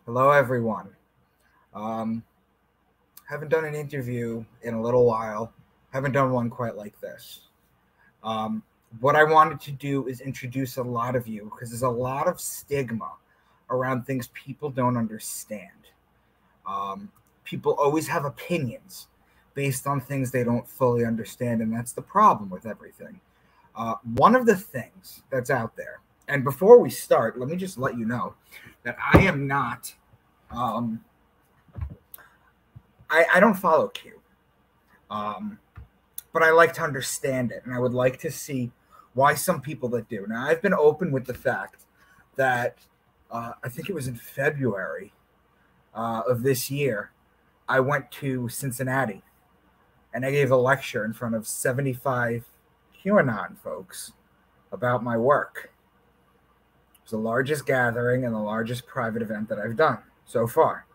Hello, everyone. Um, haven't done an interview in a little while. Haven't done one quite like this. Um, what I wanted to do is introduce a lot of you because there's a lot of stigma around things people don't understand. Um, People always have opinions based on things they don't fully understand, and that's the problem with everything. One of the things that's out there, and before we start, let me just let you know that I am not. Um, I don't follow Q, um, but I like to understand it, and I would like to see why some people that do. Now, I've been open with the fact that I think it was in February of this year, I went to Cincinnati and I gave a lecture in front of 75 QAnon folks about my work. It was the largest gathering and the largest private event that I've done so far.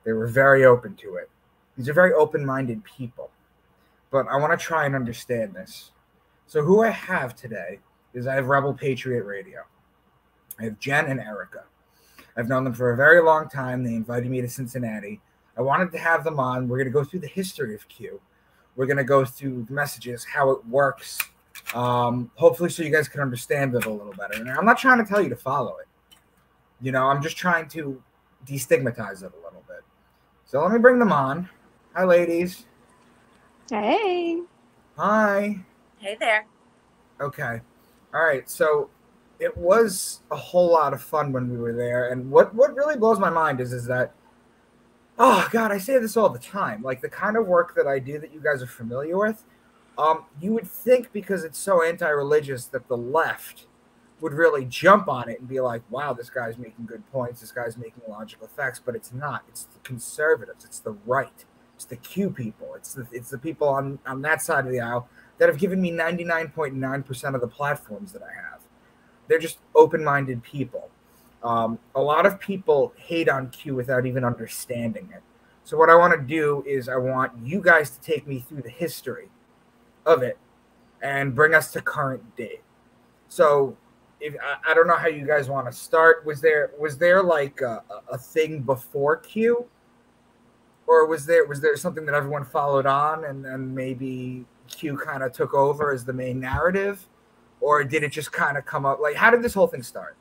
They were very open to it. These are very open minded people, but I want to try and understand this. So, who I have today is I have Rebel Patriot Radio. I have Jenn and Erica. I've known them for a very long time. They invited me to Cincinnati. I wanted to have them on. We're going to go through the history of Q. We're going to go through the messages, how it works, hopefully so you guys can understand it a little better. And I'm not trying to tell you to follow it. I'm just trying to destigmatize it a little bit. So let me bring them on. Hi, ladies. Hey. Hi. Hey there. Okay. All right. So it was a whole lot of fun when we were there. And what really blows my mind is that, oh, God, I say this all the time. Like the kind of work that I do that you guys are familiar with, you would think because it's so anti-religious that the left would really jump on it and be like, wow, this guy's making good points. This guy's making logical facts. But it's not. It's the conservatives. It's the right. It's the Q people. It's the people on that side of the aisle that have given me 99.9% of the platforms that I have. They're just open-minded people. A lot of people hate on Q without even understanding it. So what I want to do is I want you guys to take me through the history of it and bring us to current day. So if I don't know how you guys want to start. Was there like a thing before Q? Or was there something that everyone followed on and then maybe Q kind of took over as the main narrative? Or did it just kind of come up? Like, how did this whole thing start?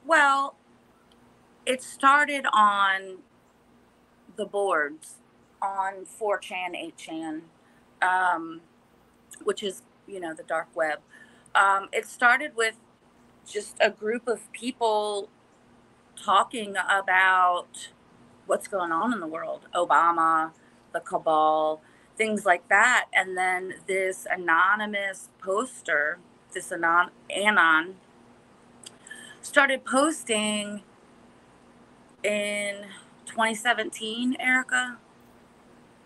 Well, it started on the boards on 4chan, 8chan, which is, the dark web. It started with just a group of people talking about what's going on in the world, Obama, the cabal, things like that. And then this anonymous poster, this Anon, started posting in 2017, Erica.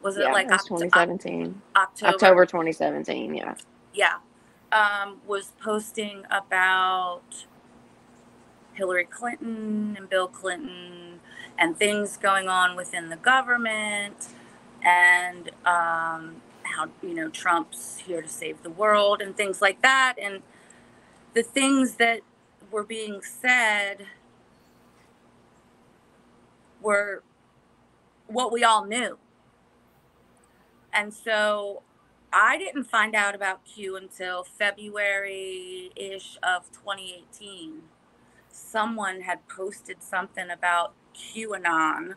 Was it like it was 2017? October 2017, yeah. Yeah. Was posting about Hillary Clinton and Bill Clinton and things going on within the government and how, Trump's here to save the world and things like that. And the things that were being said were what we all knew. And so I didn't find out about Q until February-ish of 2018. Someone had posted something about QAnon.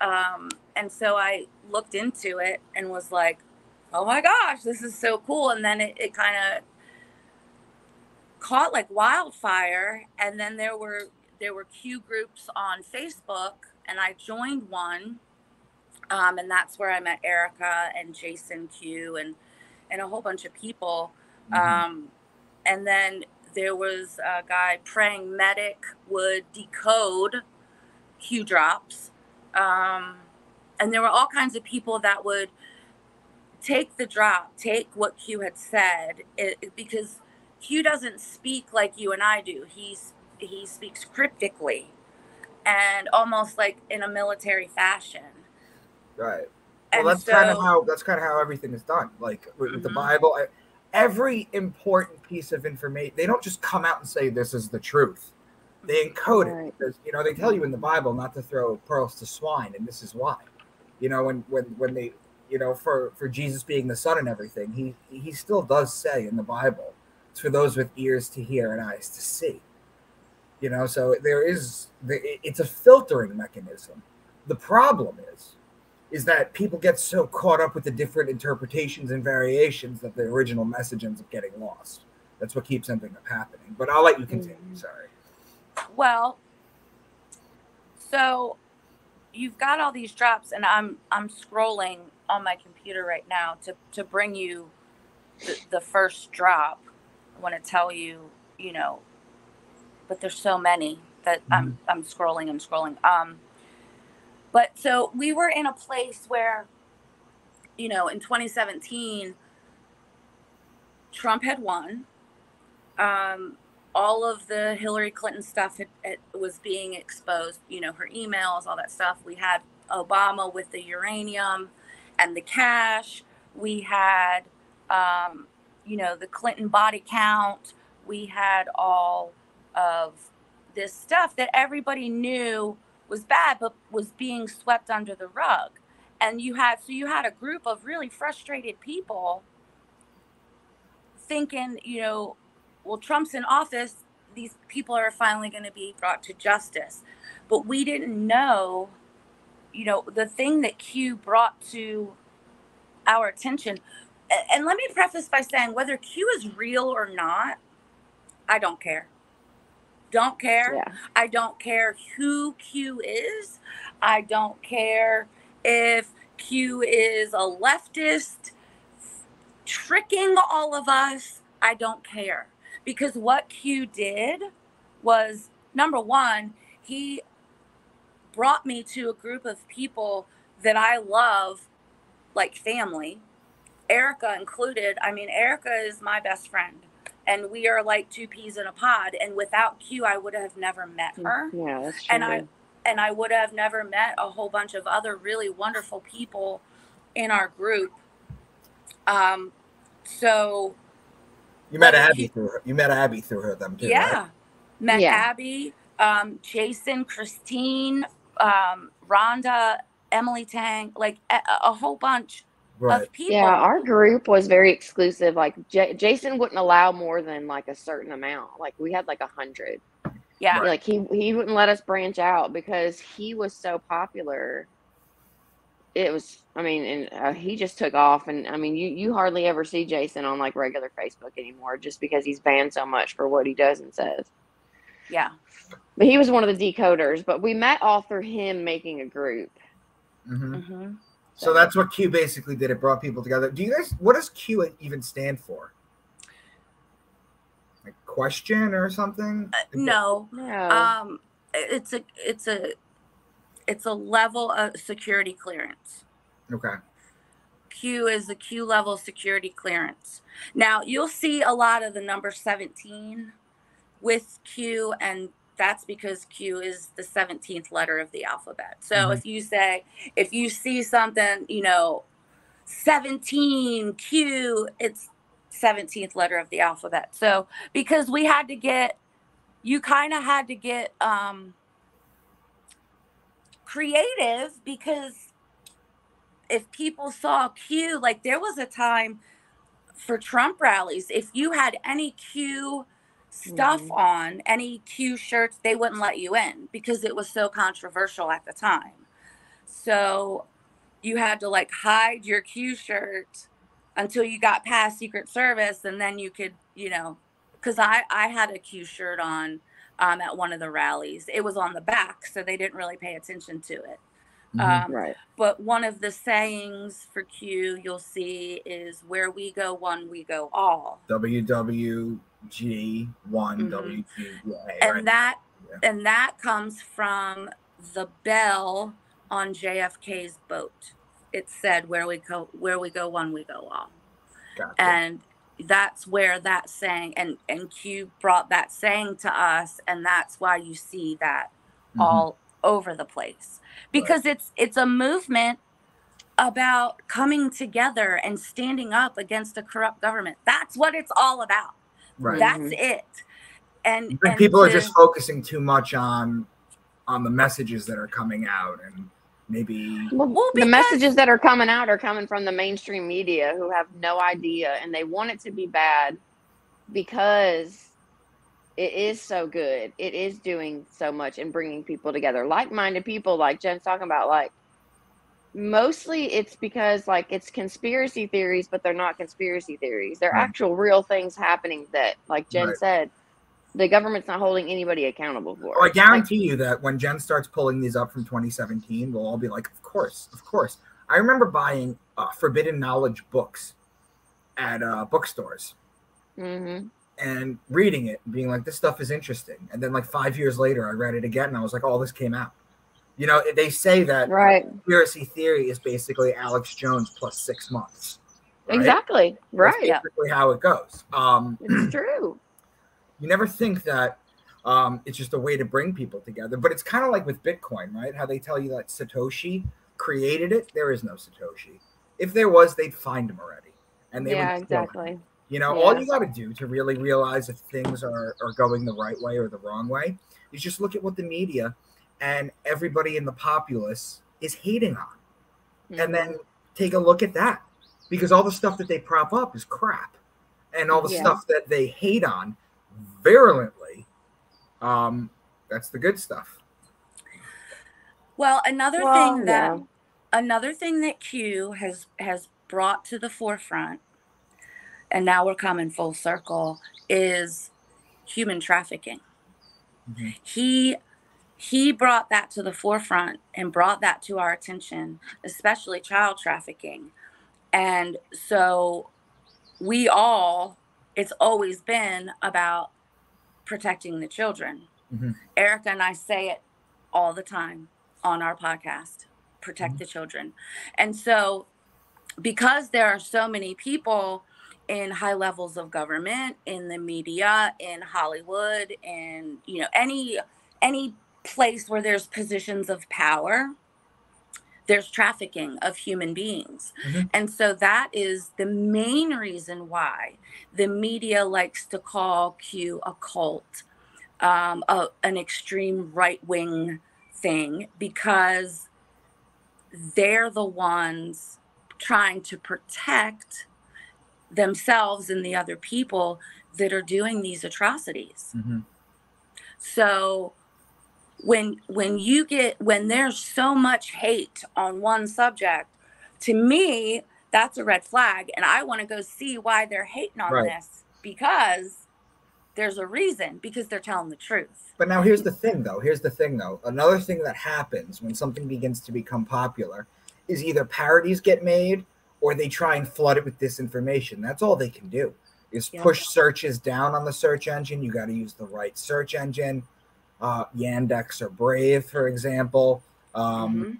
And so I looked into it and was like, oh my gosh, this is so cool. And then it kind of caught like wildfire. And then there were Q groups on Facebook, and I joined one. And that's where I met Erica and Jason Q and a whole bunch of people. And then there was a guy praying medic would decode Q drops. And there were all kinds of people that would take the drop, take what Q had said, because Q doesn't speak like you and I do. He speaks cryptically and almost like in a military fashion. Right. Well, that's kind of how everything is done. Like with the Bible, every important piece of information, they don't just come out and say this is the truth. They encode Right. it because, you know, they tell you in the Bible not to throw pearls to swine, and this is why. You know, when they, you know, for Jesus being the Son and everything, he still does say in the Bible, it's for those with ears to hear and eyes to see. You know, so it's a filtering mechanism. The problem is that people get so caught up with the different interpretations and variations that the original message ends up getting lost. That's what keeps ending up happening. But I'll let you continue. Sorry. Well, so you've got all these drops, and I'm scrolling on my computer right now to bring you the first drop. I want to tell you, you know, but there's so many that I'm scrolling. But so we were in a place where, you know, in 2017, Trump had won. All of the Hillary Clinton stuff was being exposed, you know, her emails, all that stuff. We had Obama with the uranium and the cash. We had, you know, the Clinton body count. We had all of this stuff that everybody knew was bad, but was being swept under the rug. And you had a group of really frustrated people thinking, you know, well, Trump's in office, these people are finally going to be brought to justice. But we didn't know, you know, the thing that Q brought to our attention. And let me preface by saying, whether Q is real or not, I don't care. Don't care. Yeah. I don't care who Q is. I don't care if Q is a leftist tricking all of us. I don't care. Because what Q did was, number one, he brought me to a group of people that I love like family, Erica included. I mean, Erica is my best friend, and we are like two peas in a pod. And without Q, I would have never met her. Yeah, that's true. And I would have never met a whole bunch of other really wonderful people in our group. So you met Abby through her. You met Abby through her, them too. Yeah, right? Met Abby, Jason, Christine, Rhonda, Emily Tang, like a whole bunch of people. Yeah, our group was very exclusive. Like Jason wouldn't allow more than like a certain amount. Like we had like 100. Yeah, like he wouldn't let us branch out because he was so popular. It was, I mean, and he just took off. And I mean, you hardly ever see Jason on like regular Facebook anymore, just because he's banned so much for what he does and says. Yeah. But he was one of the decoders. But we met all through him making a group. So that's what Q basically did. It brought people together. Do you guys? What does Q even stand for? Like question or something? No. It's a level of security clearance. Okay. Q is a Q level security clearance. Now you'll see a lot of the number 17 with Q, and that's because Q is the 17th letter of the alphabet. So if you see something, you know, 17 Q, it's 17th letter of the alphabet. So because you kind of had to get creative, because if people saw Q, like there was a time for Trump rallies, if you had any Q stuff on, any Q shirts, they wouldn't let you in because it was so controversial at the time. So you had to like hide your Q shirt until you got past Secret Service, and then you could, you know, because I had a Q shirt on at one of the rallies. It was on the back, so they didn't really pay attention to it. But one of the sayings for Q you'll see is, where we go one, we go all. WWG1, WGA. And that comes from the bell on JFK's boat. It said, where we go one, we go all. Gotcha. And that's where that saying, and Q brought that saying to us, and that's why you see that all over the place, because it's a movement about coming together and standing up against a corrupt government. That's what it's all about. That's it. And people are just focusing too much on the messages that are coming out, and maybe the messages that are coming out are coming from the mainstream media, who have no idea, and they want it to be bad because it is so good. It is doing so much and bringing people together, like-minded people, like Jen's talking about. Like, mostly it's because, like, it's conspiracy theories, but they're not conspiracy theories. They're actual real things happening that, like Jen said, the government's not holding anybody accountable for. I guarantee you that when Jen starts pulling these up from 2017, we'll all be like, of course. I remember buying Forbidden Knowledge books at bookstores and reading it and being like, this stuff is interesting. And then like 5 years later, I read it again and I was like, oh, this came out. You know, they say that conspiracy theory is basically Alex Jones plus 6 months. Right? Exactly. Right. That's basically how it goes. It's true. You never think that it's just a way to bring people together, but it's kind of like with Bitcoin, right? How they tell you that Satoshi created it. There is no Satoshi. If there was, they'd find him already. And they would exactly. Him. You know, all you got to do to really realize if things are going the right way or the wrong way is just look at what the media and everybody in the populace is hating on. And then take a look at that, because all the stuff that they prop up is crap. And all the stuff that they hate on virulently, that's the good stuff. Well, another thing that Q has brought to the forefront, and now we're coming full circle, is human trafficking. He brought that to the forefront and brought that to our attention, especially child trafficking. And so it's always been about protecting the children. Erica and I say it all the time on our podcast, protect the children. And so because there are so many people in high levels of government, in the media, in Hollywood, and, you know, any place where there's positions of power, there's trafficking of human beings. And so that is the main reason why the media likes to call Q a cult, an extreme right-wing thing, because they're the ones trying to protect themselves and the other people that are doing these atrocities. So when there's so much hate on one subject, to me, that's a red flag. And I want to go see why they're hating on this, because there's a reason, because they're telling the truth. But now here's the thing, though. Another thing that happens when something begins to become popular is either parodies get made or they try and flood it with disinformation. That's all they can do, is push searches down on the search engine. You got to use the right search engine. Yandex or Brave, for example. And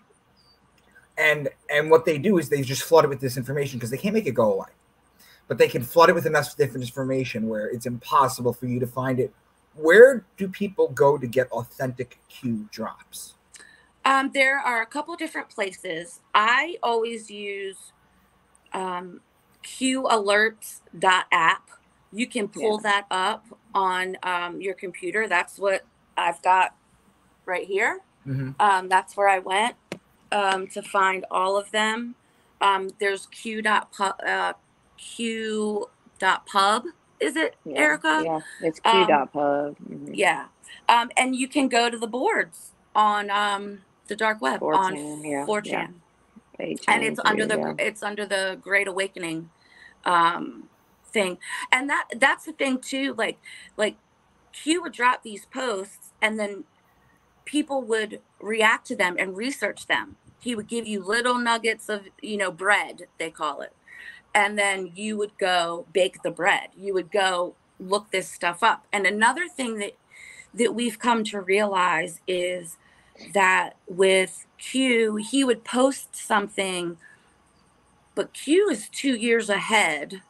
what they do is they just flood it with disinformation, because they can't make it go away. But they can flood it with enough different information where it's impossible for you to find it. Where do people go to get authentic Q drops? There are a couple different places. I always use QAlerts.app. You can pull that up on your computer. That's what I've got right here. That's where I went to find all of them. There's Q.pub, is it, Erica? Yeah, it's Q.pub. Yeah. And you can go to the boards on the dark web, 4chan, on 4chan. Yeah. And it's under the Great Awakening thing. And that's the thing too, like Q would drop these posts and then people would react to them and research them. He would give you little nuggets of, bread, they call it. And then you would go bake the bread. You would go look this stuff up. And another thing that we've come to realize is that with Q, he would post something, but Q is 2 years ahead,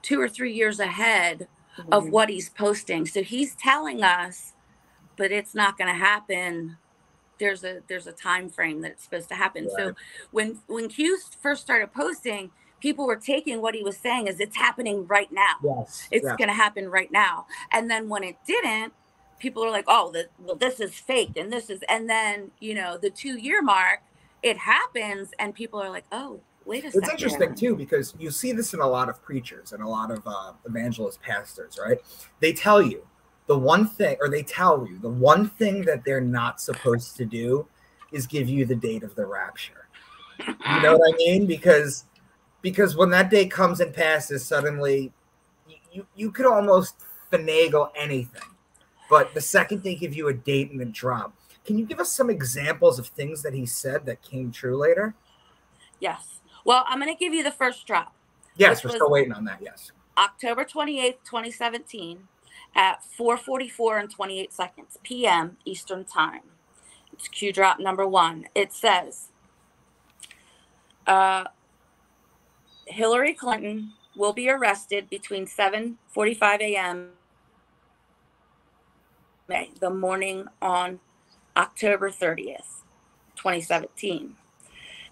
2 or 3 years ahead of what he's posting. So he's telling us, but it's not going to happen. There's a time frame that it's supposed to happen. Right. So when Q first started posting, people were taking what he was saying as it's happening right now. Yes. It's going to happen right now. And then when it didn't, people are like, oh, well, this is fake. And then, you know, the 2-year mark, it happens. And people are like, oh, wait a second. It's interesting too, because you see this in a lot of preachers and a lot of evangelist pastors, right? They tell you the one thing that they're not supposed to do is give you the date of the rapture. You know what I mean? Because when that day comes and passes, suddenly you could almost finagle anything. But the second they give you a date and a drop, can you give us some examples of things that he said that came true later? Yes. Well, I'm going to give you the first drop. Yes, we're still waiting on that. Yes. October 28th, 2017 at 4:44 and 28 seconds p.m. Eastern Time. It's Q drop number 1. It says, Hillary Clinton will be arrested between 7:45 a.m. the morning on October 30th, 2017.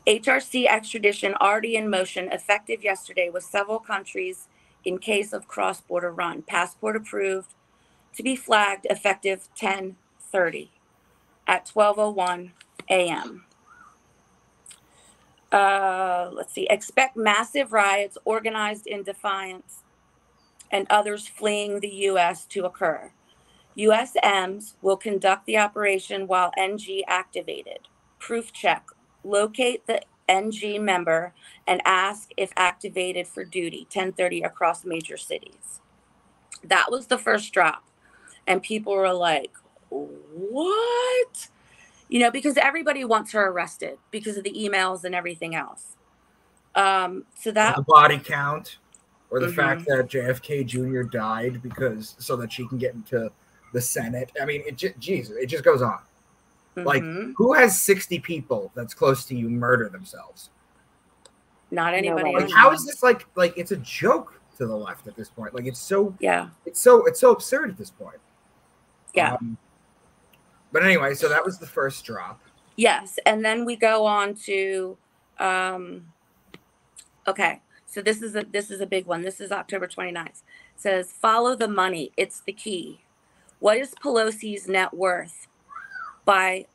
HRC extradition already in motion, effective yesterday with several countries in case of cross-border run. Passport approved to be flagged effective 10:30 at 12:01 a.m. Let's see. Expect massive riots organized in defiance and others fleeing the U.S. to occur. USMs will conduct the operation while NG activated. Proof check. Locate the NG member and ask if activated for duty. 10:30 across major cities. That was the first drop. And people were like, what? You know, because everybody wants her arrested because of the emails and everything else. So that the body count, or the fact that JFK Jr. died so that she can get into the Senate. I mean, it just goes on. Like, who has 60 people that's close to you murder themselves? Not anybody. Like, how is this like it's a joke to the left at this point? Like, it's so absurd at this point. Yeah. But anyway, so that was the first drop. Yes, and then we go on to okay. So this is a big one. This is October 29th. It says, follow the money. It's the key. What is Pelosi's net worth by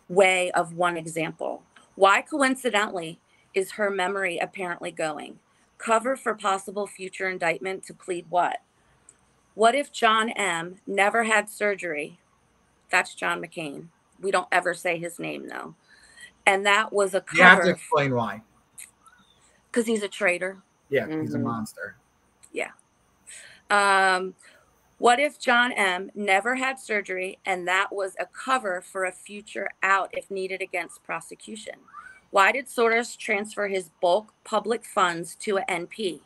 way of one example? Why, coincidentally, is her memory apparently going? Cover for possible future indictment to plead what? What if John M. never had surgery? That's John McCain. We don't ever say his name, though. And that was a cover. You have to explain why. Because he's a traitor. Yeah, he's a monster. Yeah. What if John M. never had surgery and that was a cover for a future out if needed against prosecution? Why did Soros transfer his bulk public funds to a NP?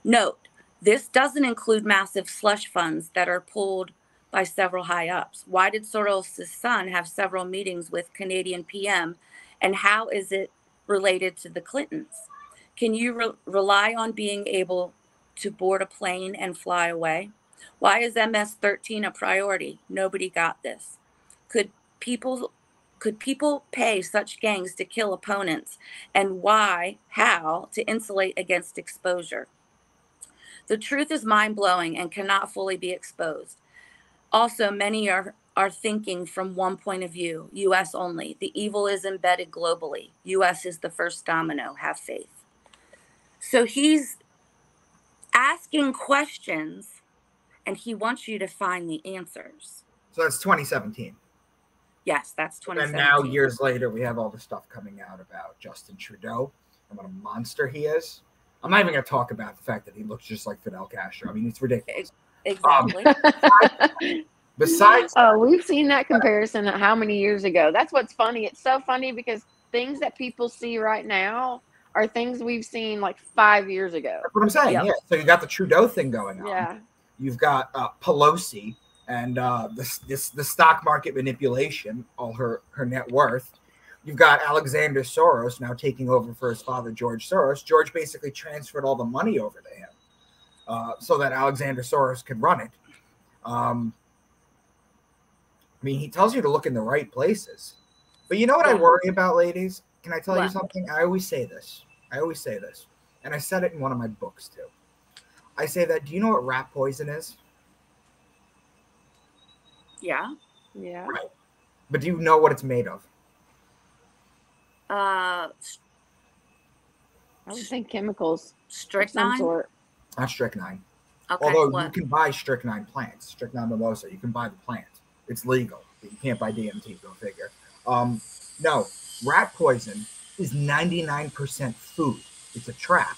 Note, this doesn't include massive slush funds that are pulled by several high ups. Why did Soros' son have several meetings with Canadian PM, and how is it related to the Clintons? Can you rely on being able to board a plane and fly away? Why is MS-13 a priority? Nobody got this. Could people pay such gangs to kill opponents, and how to insulate against exposure? The truth is mind-blowing and cannot fully be exposed. Also, many are thinking from one point of view, U.S. only. The evil is embedded globally. U.S. is the first domino. Have faith. So he's asking questions, and he wants you to find the answers. So that's 2017. Yes, that's 2017. And now, years later, we have all the stuff coming out about Justin Trudeau and what a monster he is. I'm not even going to talk about the fact that he looks just like Fidel Castro. I mean, it's ridiculous. Exactly. Besides, we've seen that comparison how many years ago? That's what's funny. It's so funny because things that people see right now are things we've seen like 5 years ago. That's what I'm saying. Yep. Yeah. So you got the Trudeau thing going on. Yeah. You've got Pelosi and the stock market manipulation, all her net worth. You've got Alexander Soros now taking over for his father, George Soros. George basically transferred all the money over to him so that Alexander Soros could run it. I mean, he tells you to look in the right places. But you know what I worry about, ladies? Can I tell you something? I always say this. and I said it in one of my books too. I say that, do you know what rat poison is? Yeah. Yeah. Right. But do you know what it's made of? Uh, I would think chemicals of some strychnine. sort. Not strychnine. Okay. Although what? you can buy strychnine plants, strychnine mimosa, you can buy the plant. It's legal. But you can't buy DMT, go figure. No, rat poison is 99% food. It's a trap.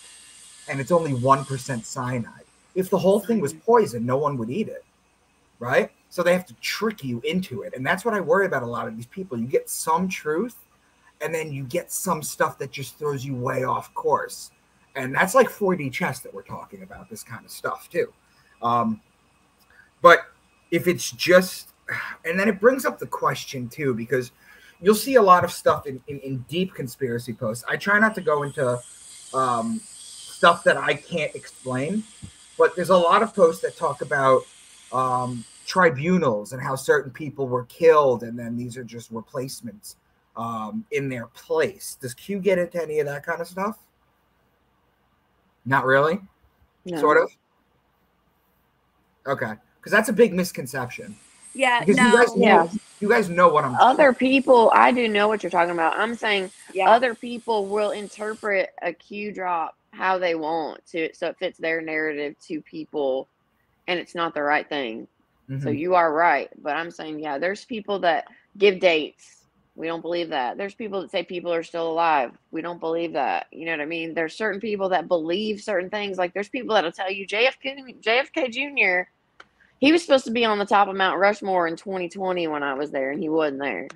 And it's only 1% cyanide. If the whole thing was poison, no one would eat it. Right? So they have to trick you into it. And that's what I worry about a lot of these people. You get some truth, and then you get some stuff that just throws you way off course. And that's like 4D chess that we're talking about, this kind of stuff too. But if it's just, and then it brings up the question too, because you'll see a lot of stuff in deep conspiracy posts. I try not to go into stuff that I can't explain, but there's a lot of posts that talk about tribunals and how certain people were killed, and then these are just replacements in their place. Does Q get into any of that kind of stuff? Not really. No. Sort of. Okay, because that's a big misconception. Yeah. Because No. you guys know what I'm. Other people, I do know what you're talking about. I'm saying Yeah. other people will interpret a Q drop how they want to, so it fits their narrative to people, and it's not the right thing. Mhm. So you are right, but I'm saying, yeah, there's people that give dates. We don't believe that. There's people that say people are still alive. We don't believe that. You know what I mean? There's certain people that believe certain things. Like there's people that'll tell you JFK Jr., he was supposed to be on the top of Mount Rushmore in 2020 when I was there, and he wasn't there.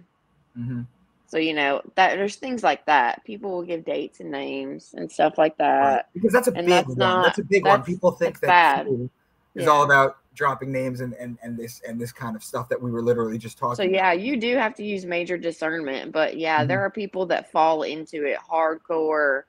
Mm-hmm. So, you know, that there's things like that. People will give dates and names and stuff like that. Right. Because that's a big one. That's a big one. People think that bad. Q is all about dropping names and this kind of stuff that we were literally just talking So, about. yeah, you do have to use major discernment. But, yeah, there are people that fall into it hardcore,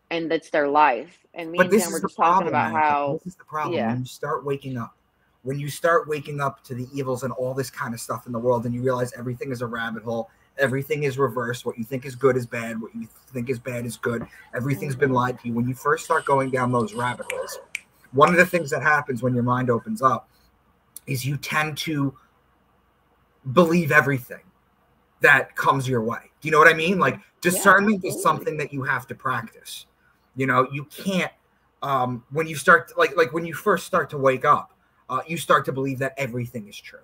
and that's their life. And me and Jen were just talking about how. This is the problem. Yeah. When you start waking up. When you start waking up to the evils and all this kind of stuff in the world, and you realize everything is a rabbit hole, everything is reversed. What you think is good is bad. What you think is bad is good. Everything's been lied to you. When you first start going down those rabbit holes, one of the things that happens when your mind opens up is you tend to believe everything that comes your way. Do you know what I mean? Like discernment is something that you have to practice. You know, you can't when you start like when you first start to wake up, you start to believe that everything is true,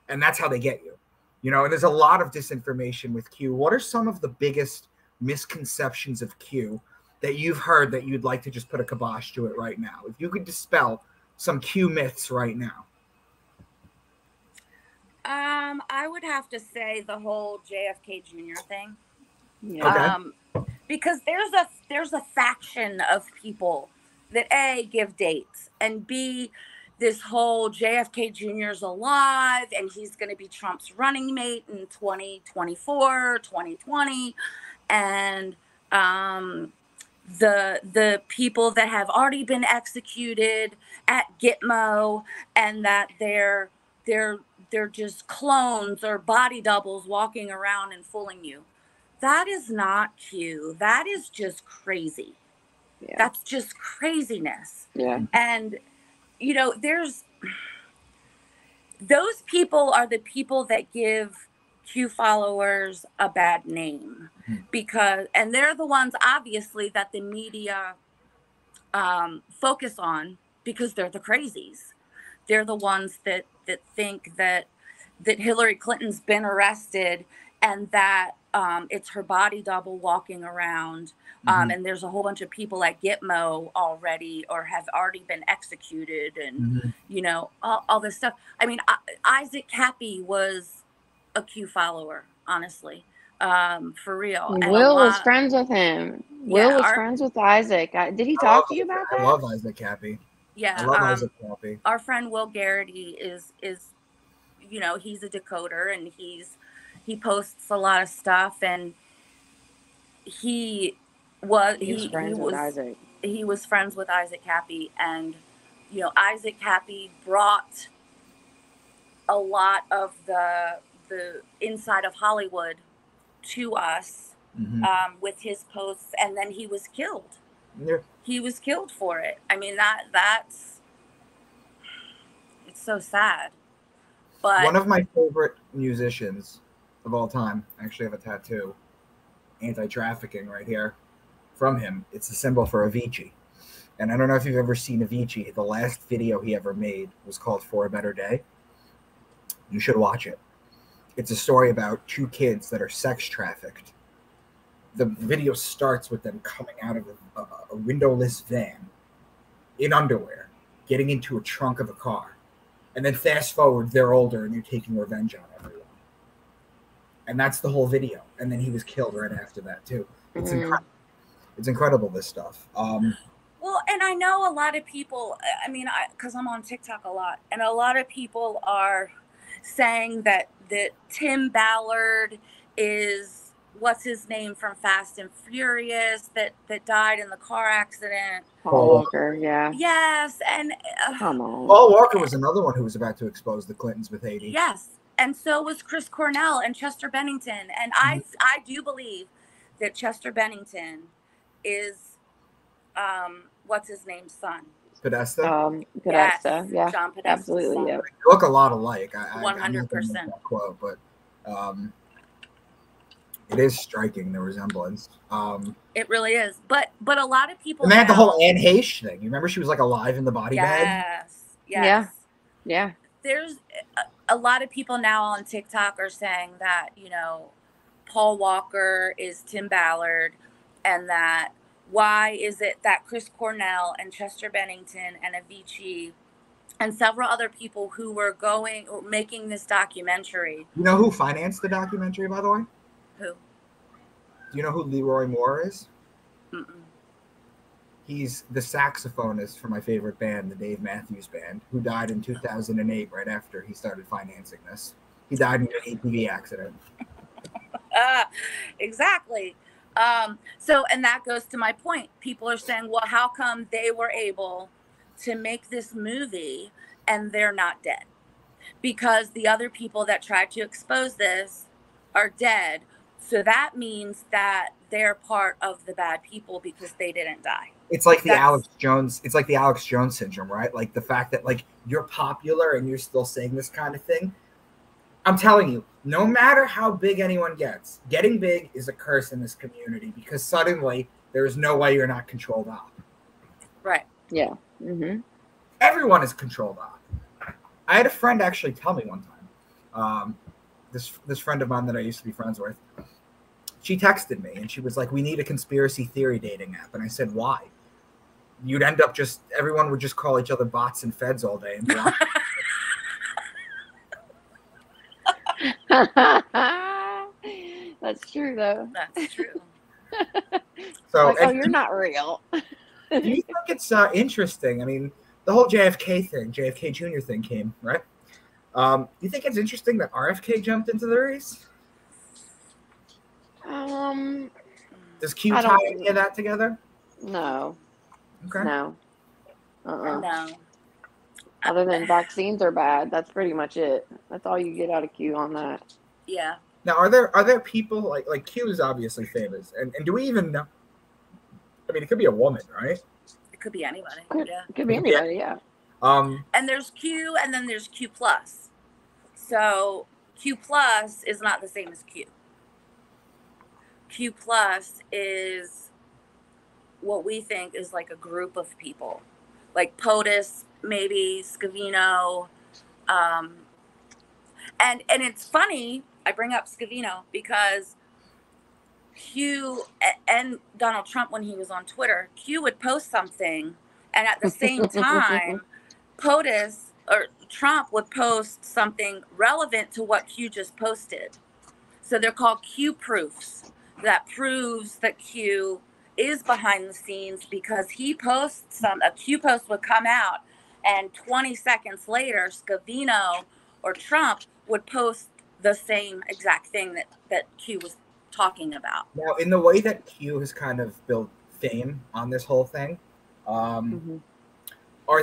and that's how they get you. You know, and there's a lot of disinformation with Q. What are some of the biggest misconceptions of Q that you've heard that you'd like to just put a kibosh to it right now? If you could dispel some Q myths right now. I would have to say the whole JFK Jr. thing. Yeah. Okay. Because there's a faction of people that A, give dates, and B, this whole JFK Jr. is alive and he's going to be Trump's running mate in 2024, 2020. And the people that have already been executed at Gitmo, and that they're just clones or body doubles walking around and fooling you. That is not Q. That is just crazy. Yeah. That's just craziness. Yeah. And, you know, those people are the people that give Q followers a bad name, and they're the ones, obviously, that the media focus on because they're the crazies. They're the ones that think that Hillary Clinton's been arrested and that it's her body double walking around. And there's a whole bunch of people at Gitmo already or have already been executed and, you know, all this stuff. I mean, Isaac Cappy was a Q follower, honestly, for real. And Will was friends with him. Will was friends with Isaac. Did he talk to you about that? I love Isaac Cappy. Yeah. I love Isaac Cappy. Our friend Will Garrity is, you know, he's a decoder and he posts a lot of stuff, and he was friends with Isaac Cappy, and you know, Isaac Cappy brought a lot of the inside of Hollywood to us with his posts, and then he was killed. Yeah. He was killed for it. I mean, that's it's so sad. But one of my favorite musicians of all time, I actually have a tattoo, anti-trafficking right here, from him. It's the symbol for Avicii. And I don't know if you've ever seen Avicii. The last video he ever made was called For a Better Day. You should watch it. It's a story about two kids that are sex trafficked. The video starts with them coming out of a windowless van in underwear, getting into a trunk of a car. And then fast forward, they're older and they're taking revenge on everyone. And that's the whole video. And then he was killed right after that, too. It's incredible. It's incredible, this stuff. Well, and I know a lot of people, I mean, because I'm on TikTok a lot, and a lot of people are saying that Tim Ballard is, what's his name from Fast and Furious, that died in the car accident. Paul Walker, yeah. Yes, and come on. Paul Walker was another one who was about to expose the Clintons with Haiti. Yes, and so was Chris Cornell and Chester Bennington, and I do believe that Chester Bennington is what's his name's son? Podesta? Podesta, yeah. John Podesta's absolutely, son. yeah. They look a lot alike. 100%. Quote, but it is striking, the resemblance. It really is. But a lot of people. And they had the whole Anne Heche thing. You remember she was like alive in the body bag? Yes. Yeah. There's a lot of people now on TikTok are saying that, Paul Walker is Tim Ballard, and that why is it that Chris Cornell and Chester Bennington and Avicii and several other people who were making this documentary. You know who financed the documentary, by the way? Who? Do you know who Leroy Moore is? Mm-mm. He's the saxophonist for my favorite band, the Dave Matthews Band, who died in 2008 right after he started financing this. He died in an ATV accident. Exactly. So, and that goes to my point. People are saying, well, how come they were able to make this movie and they're not dead? Because the other people that tried to expose this are dead. So that means that they're part of the bad people because they didn't die. It's like the Alex Jones. It's like the Alex Jones syndrome, right? Like the fact that like you're popular and you're still saying this kind of thing. I'm telling you, no matter how big anyone gets, getting big is a curse in this community because suddenly there is no way you're not controlled op. Right. Yeah. Mm-hmm. Everyone is controlled op. I had a friend actually tell me one time, this friend of mine that I used to be friends with, she texted me and she was like, we need a conspiracy theory dating app. And I said, why? You'd end up everyone would just call each other bots and feds all day and block. That's true, though. That's true. So, like, oh, you're not real. Do you think it's interesting? I mean, the whole JFK Jr. thing came, right? Do you think it's interesting that RFK jumped into the race? Does Q tie any of that together? No. Okay. No. No. Other than vaccines are bad. That's pretty much it. That's all you get out of Q on that. Yeah. Now, are there people like Q is obviously famous, and do we even know? I mean, it could be a woman, right? It could be anybody. It could be anybody, yeah. And there's Q, and then there's Q plus. So Q plus is not the same as Q. Q plus is what we think is like a group of people, like POTUS, maybe Scavino, and it's funny I bring up Scavino because Q and Donald Trump, when he was on Twitter, Q would post something, and at the same time, POTUS or Trump would post something relevant to what Q just posted. So they're called Q proofs. That proves that Q is behind the scenes because he posts a Q post would come out, and 20 seconds later, Scavino or Trump would post the same exact thing that Q was talking about. Now, in the way that Q has kind of built fame on this whole thing, are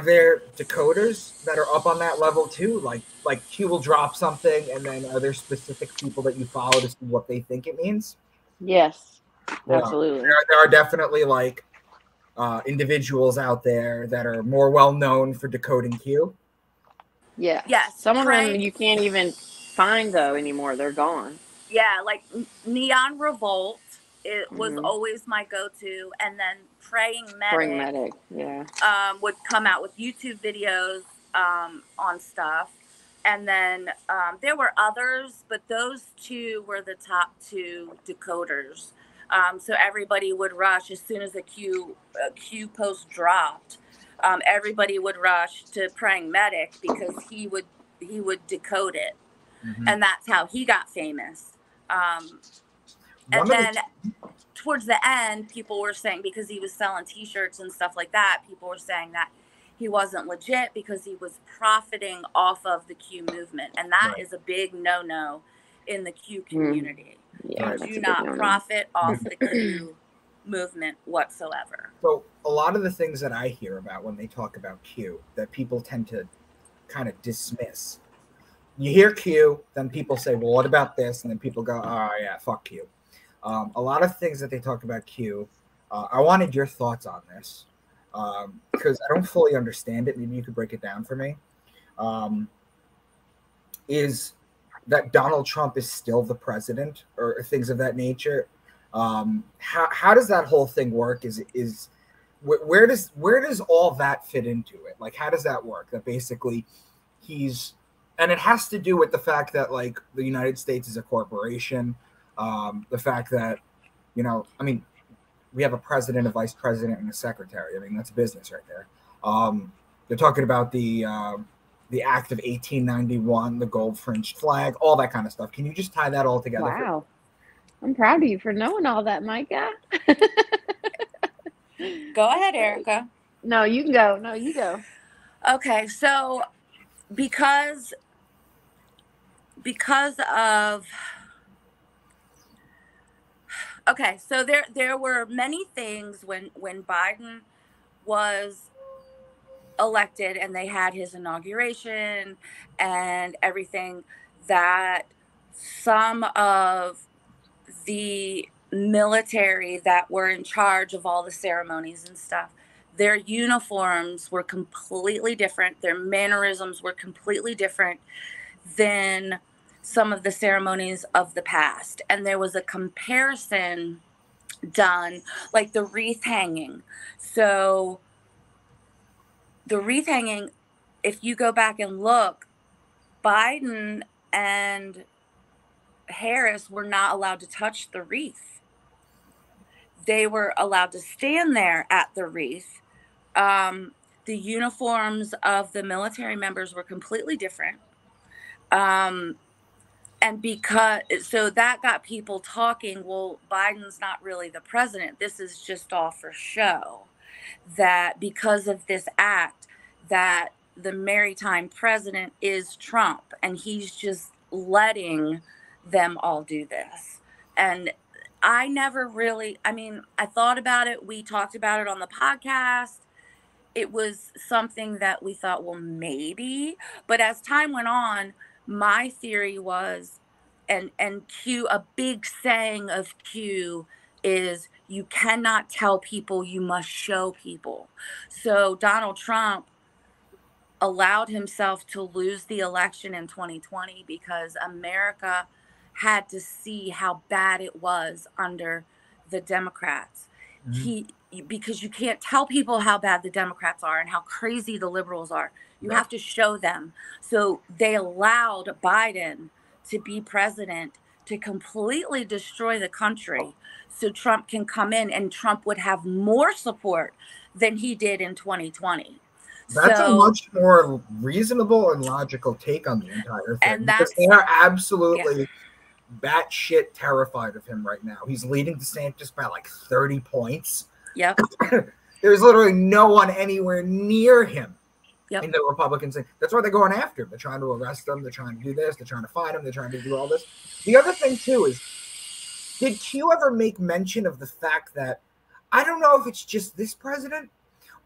there decoders that are up on that level too? Like Q will drop something, and then are there specific people that you follow to see what they think it means? Yes, absolutely. There are definitely like individuals out there that are more well known for decoding Q. Yeah. Yes. Some of them you can't even find though anymore. They're gone. Yeah, like Neon Revolt, it was Mhm. always my go-to, and then Praying Bring Medic, medic. Yeah. would come out with YouTube videos on stuff, and then there were others, but those two were the top two decoders. So everybody would rush as soon as a Q post dropped. Everybody would rush to Praying Medic because he would decode it, and that's how he got famous. And then towards the end, people were saying, because he was selling t-shirts and stuff like that, people were saying that he wasn't legit because he was profiting off of the Q movement. And that is a big no-no in the Q community. Yeah, You do not profit off the Q movement whatsoever. So a lot of the things that I hear about when they talk about Q that people tend to kind of dismiss. You hear Q, then people say, well, what about this? And then people go, oh, yeah, fuck Q. A lot of things that they talk about Q, I wanted your thoughts on this because I don't fully understand it. Maybe you could break it down for me. Is that Donald Trump is still the president or things of that nature? How does that whole thing work? Where does all that fit into it? Like, how does that work? That basically and it has to do with the fact that like the United States is a corporation. The fact that, I mean, we have a president, a vice president, and a secretary. I mean, that's business right there. They're talking about the Act of 1891, the gold fringed flag, all that kind of stuff. Can you just tie that all together? Wow. I'm proud of you for knowing all that, Micah. Go ahead, Erica. No, you can go. No, you go. Okay, so because of so there were many things when Biden was elected and they had his inauguration and everything, that some of the military that were in charge of all the ceremonies and stuff, their uniforms were completely different. Their mannerisms were completely different than some of the ceremonies of the past. And there was a comparison done, like the wreath hanging. So the wreath hanging, if you go back and look, Biden and Harris were not allowed to touch the wreath. They were allowed to stand there at the wreath. The uniforms of the military members were completely different. And so that got people talking, well, Biden's not really the president. This is just all for show. That because of this act, that the maritime president is Trump, and he's just letting them all do this. And I never really, I thought about it. We talked about it on the podcast. It was something that we thought, well, maybe. But as time went on, my theory was, and Q, a big saying of Q is, you cannot tell people, you must show people. So Donald Trump allowed himself to lose the election in 2020 because America had to see how bad it was under the Democrats. Because you can't tell people how bad the Democrats are and how crazy the liberals are. You have to show them. So they allowed Biden to be president to completely destroy the country so Trump can come in, and Trump would have more support than he did in 2020. That's a much more reasonable and logical take on the entire thing. Because they are absolutely batshit terrified of him right now. He's leading DeSantis by like 30 points. Yep. There's literally no one anywhere near him in the Republicans. That's why they're going after him. They're trying to arrest him. They're trying to do this. They're trying to find him. They're trying to do all this. The other thing, too, is did Q ever make mention of the fact that, I don't know if it's just this president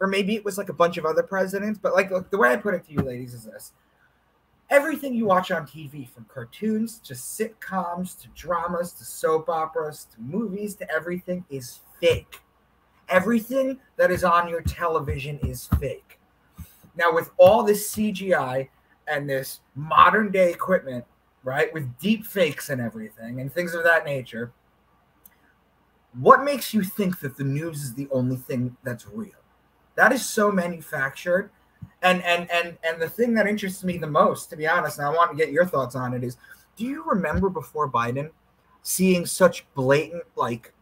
or maybe it was like a bunch of other presidents, but like the way I put it to you, ladies, is this. Everything you watch on TV, from cartoons to sitcoms to dramas to soap operas to movies to everything, is fake. everything that is on your television is fake. Now, with all this CGI and this modern day equipment, right, with deep fakes and everything and things of that nature, what makes you think that the news is the only thing that's real? That is so manufactured. And the thing that interests me the most, to be honest, and I want to get your thoughts on it, is do you remember before Biden seeing such blatant like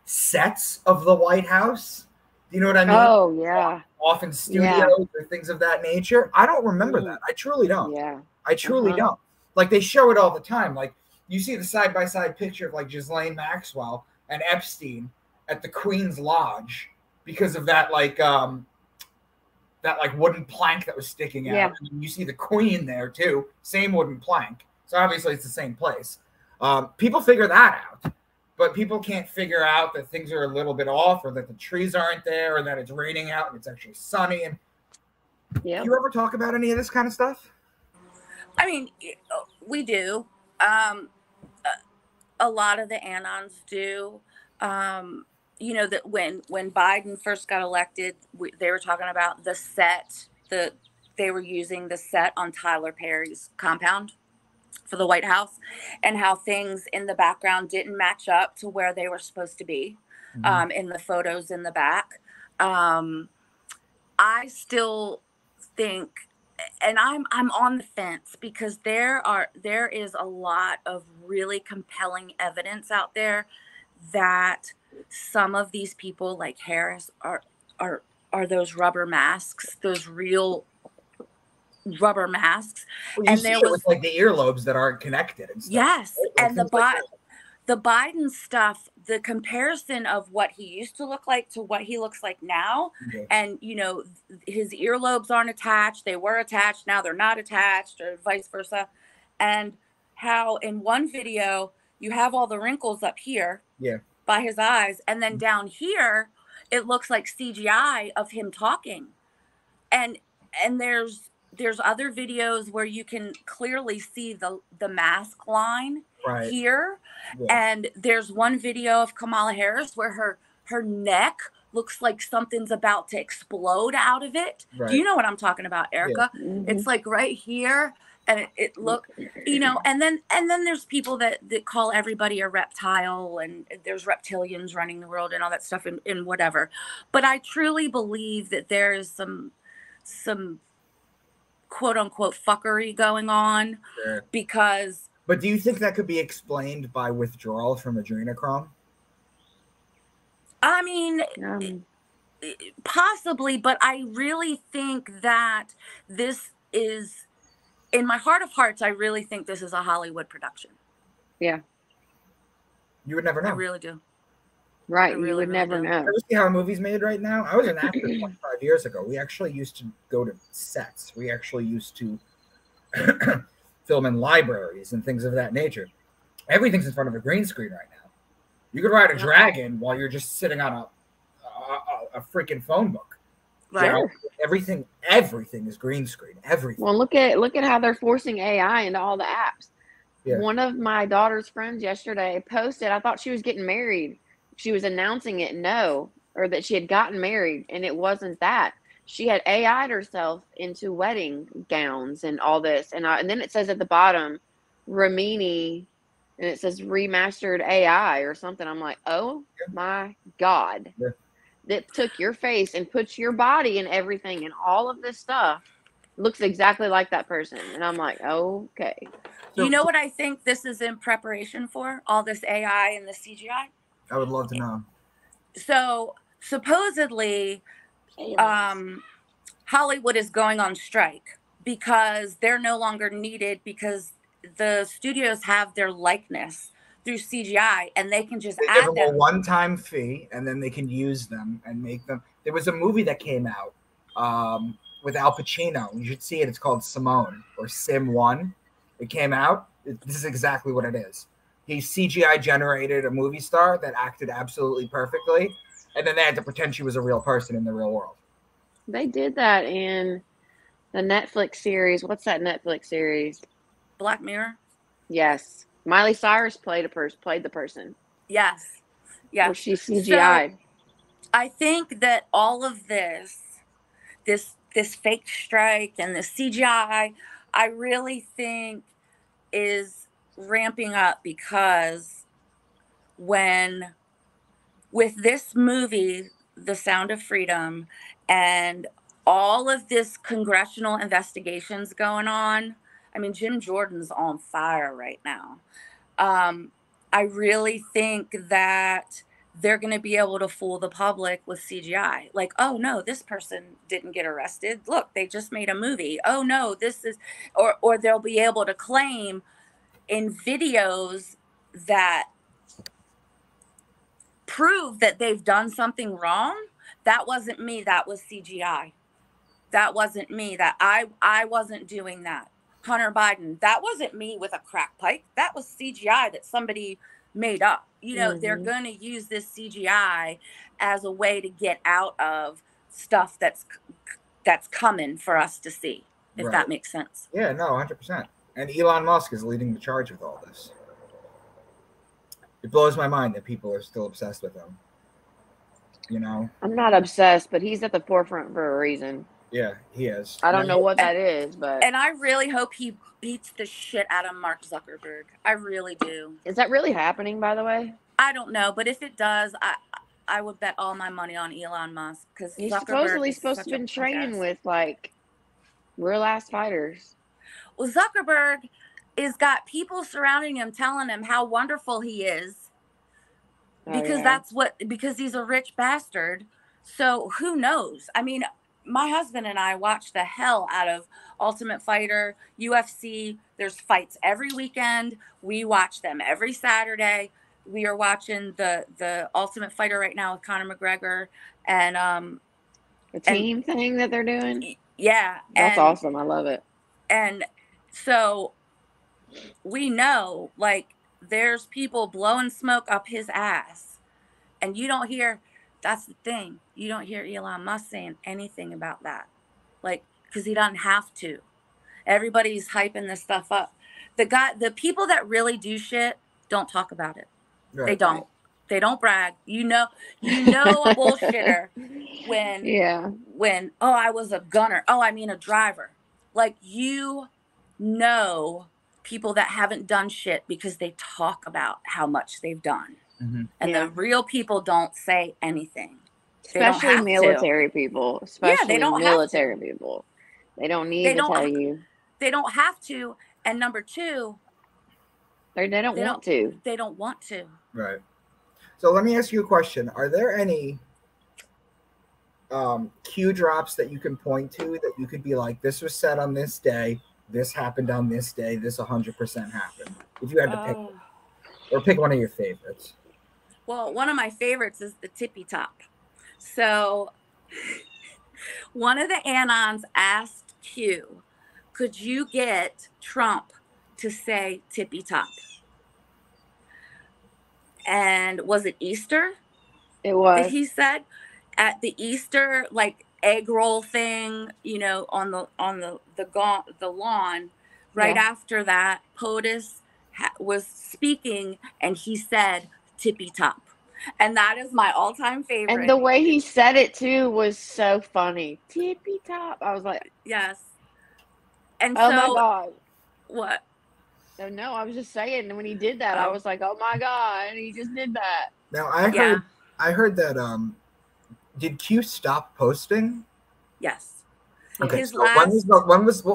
sets of the White House? Do you know what I mean? Oh yeah. Off in studios or things of that nature. I don't remember that. I truly don't. Yeah. I truly don't. Like they show it all the time. Like you see the side-by-side picture of like Ghislaine Maxwell and Epstein at the Queen's Lodge because of that that wooden plank that was sticking out. Yeah. And you see the Queen there too, same wooden plank. So obviously it's the same place. People figure that out, but people can't figure out that things are a little bit off, or that the trees aren't there, or that it's raining out and it's actually sunny. And do you ever talk about any of this kind of stuff? I mean, we do. A lot of the Anons do. You know, that when Biden first got elected, they were talking about the set. They were using the set on Tyler Perry's compound for the White House, and how things in the background didn't match up to where they were supposed to be in the photos in the back. I still think, and I'm on the fence, because there is a lot of really compelling evidence out there that some of these people like Harris are those rubber masks, those real rubber masks. Well, and there was like the earlobes that aren't connected and stuff. Yes, right? and the Biden stuff, the comparison of what he used to look like to what he looks like now, and you know, his earlobes aren't attached, they were attached, now they're not attached, or vice versa, and how in one video you have all the wrinkles up here by his eyes, and then down here it looks like CGI of him talking, and there's other videos where you can clearly see the mask line here. And there's one video of Kamala Harris where her neck looks like something's about to explode out of it. Do you know what I'm talking about, Erica? It's like right here, and it look, you know, and then there's people that call everybody a reptile, and there's reptilians running the world and all that stuff, and whatever. But I truly believe that there is some quote unquote fuckery going on because. But do you think that could be explained by withdrawal from adrenochrome? I mean, possibly, but I really think that this is, in my heart of hearts, I really think this is a Hollywood production. Yeah. You would never know. I really do. Right, you would never know. Ever see how a movie's made right now? I was an actor 25 years ago. We actually used to go to sets. We actually used to film in libraries and things of that nature. Everything's in front of a green screen right now. You could ride a dragon while you're just sitting on a freaking phone book. Right. You know, everything is green screen. Everything. Well, look at how they're forcing AI into all the apps. Yeah. One of my daughter's friends yesterday posted, I thought she was getting married. She was announcing it, or that she had gotten married, and it wasn't that. She had AI'd herself into wedding gowns and all this, and then it says at the bottom, Ramini, and it says remastered AI or something. I'm like, oh my God. Yeah. That took your face and puts your body and everything, and all of this stuff looks exactly like that person. And I'm like, okay. You know what I think this is in preparation for? All this AI and the CGI? I would love to know. So supposedly, Hollywood is going on strike because they're no longer needed, because the studios have their likeness through CGI, and they can just add them them. a one-time fee, and then they can use them and make them. There was a movie that came out with Al Pacino. You should see it. It's called Simone, or Sim 1. It came out. This is exactly what it is. He CGI generated a movie star that acted absolutely perfectly, and then they had to pretend she was a real person in the real world. They did that in the Netflix series. What's that Netflix series? Black Mirror? Yes. Miley Cyrus played the person. Yes. Yeah. Where she CGI'd. I think that all of this fake strike and the CGI, I really think is ramping up because when with this movie, The Sound of Freedom, and all of this congressional investigations going on, I mean, Jim Jordan's on fire right now. I really think that they're going to be able to fool the public with CGI. Like, oh no, this person didn't get arrested. Look, they just made a movie. Oh no, this is, or they'll be able to claim in videos that prove that they've done something wrong. That wasn't me. That was CGI. That wasn't me. That I wasn't doing that. Hunter Biden, that wasn't me with a crack pipe. That was CGI that somebody made up. You know, they're going to use this CGI as a way to get out of stuff that's coming for us to see, if that makes sense. Yeah, no, 100%. And Elon Musk is leading the charge with all this. It blows my mind that people are still obsessed with him. You know? I'm not obsessed, but he's at the forefront for a reason. Yeah, he is. I don't know what that is, but... And I really hope he beats the shit out of Mark Zuckerberg. I really do. Is that really happening, by the way? I don't know, but if it does, I would bet all my money on Elon Musk, because he's supposedly supposed to have been training with, like, real-ass fighters. Well, Zuckerberg has got people surrounding him telling him how wonderful he is, because because he's a rich bastard. So who knows? I mean, my husband and I watch the hell out of Ultimate Fighter, UFC. There's fights every weekend. We watch them every Saturday. We are watching the Ultimate Fighter right now with Conor McGregor and the team thing that they're doing. Yeah, that's awesome. I love it. And so we know, like, there's people blowing smoke up his ass, and you don't hear. That's the thing. You don't hear Elon Musk saying anything about that. Like, because he doesn't have to. Everybody's hyping this stuff up. The people that really do shit don't talk about it. Right. They don't. They don't brag. You know a bullshitter when, oh, I was a gunner. Oh, I mean a driver. Like, you know people that haven't done shit because they talk about how much they've done. Mm-hmm. And the real people don't say anything. Especially military people. Especially they don't military people. They don't need to tell you. They don't have to. And number two, they don't want to. They don't want to. Right. So let me ask you a question. Are there any cue drops that you can point to that you could be like, this was said on this day, this happened on this day, this 100% happened? If you had to pick one. Or pick one of your favorites. Well, one of my favorites is the tippy top. So one of the Anons asked Q, could you get Trump to say tippy top? And was it Easter? It was. That he said at the Easter, like, egg roll thing, you know, on the lawn. Right after that, POTUS was speaking, and he said tippy top. And that is my all-time favorite. And the way he said it too was so funny. Tippy top. I was like, yes. And oh my God. What? Oh, no, I was just saying, when he did that, I was like, oh my God, he just did that. Now I heard that did Q stop posting? Yes. Okay. What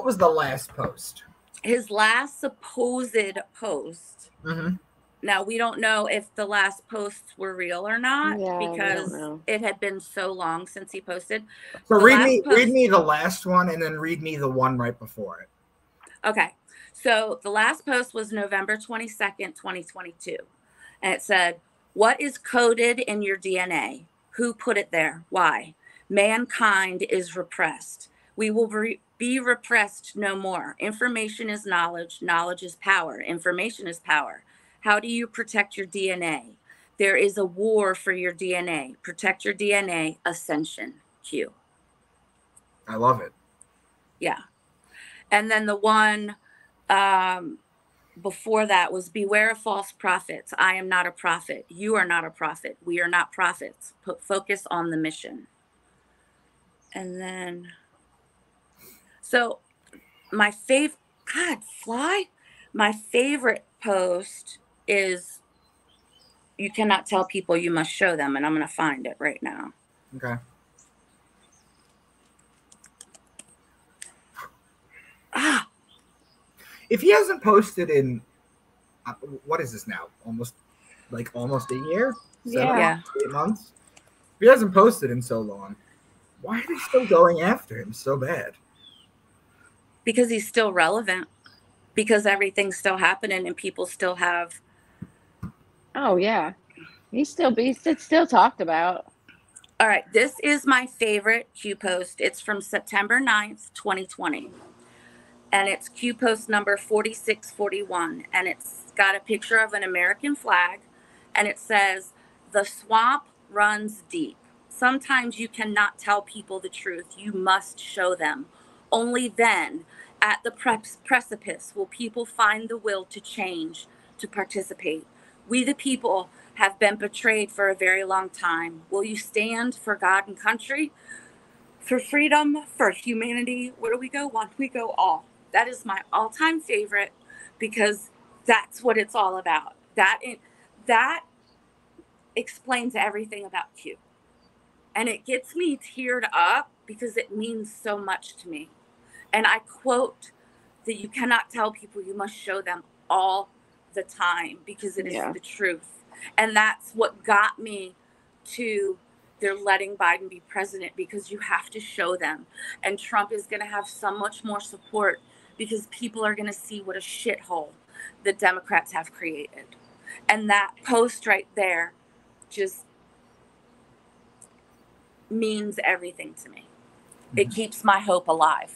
was the last post? His last supposed post. Mm-hmm. Now, we don't know if the last posts were real or not, because it had been so long since he posted. So read me the last one, and then read me the one right before it. Okay. So the last post was November 22nd, 2022. And it said, what is coded in your DNA? Who put it there? Why? Mankind is repressed. We will be repressed no more. Information is knowledge. Knowledge is power. Information is power. How do you protect your DNA? There is a war for your DNA. Protect your DNA. Ascension. Q. I love it. Yeah. And then the one before that was beware of false prophets. I am not a prophet. You are not a prophet. We are not prophets. Put focus on the mission. And then, so my favorite, God, fly. My favorite post is, you cannot tell people, you must show them. And I'm going to find it right now. Okay. If he hasn't posted in, what is this now? Almost a year? 8 months? If he hasn't posted in so long, why are they still going after him so bad? Because he's still relevant. Because everything's still happening and people still have. Oh yeah, it's still talked about. All right, this is my favorite Q post. It's from September 9th, 2020. And it's Q post number 4641. And it's got a picture of an American flag. And it says, "The swamp runs deep. Sometimes you cannot tell people the truth. You must show them. Only then, at the precipice, will people find the will to change, to participate. We, the people, have been betrayed for a very long time. Will you stand for God and country? For freedom, for humanity? Where do we go? One, we go all." That is my all-time favorite because that's what it's all about. That explains everything about Q. And it gets me teared up because it means so much to me. And I quote that you cannot tell people, you must show them all the time because it is the truth. And that's what got me to they're letting Biden be president because you have to show them. And Trump is going to have so much more support because people are going to see what a shithole the Democrats have created. And that post right there just means everything to me. It keeps my hope alive.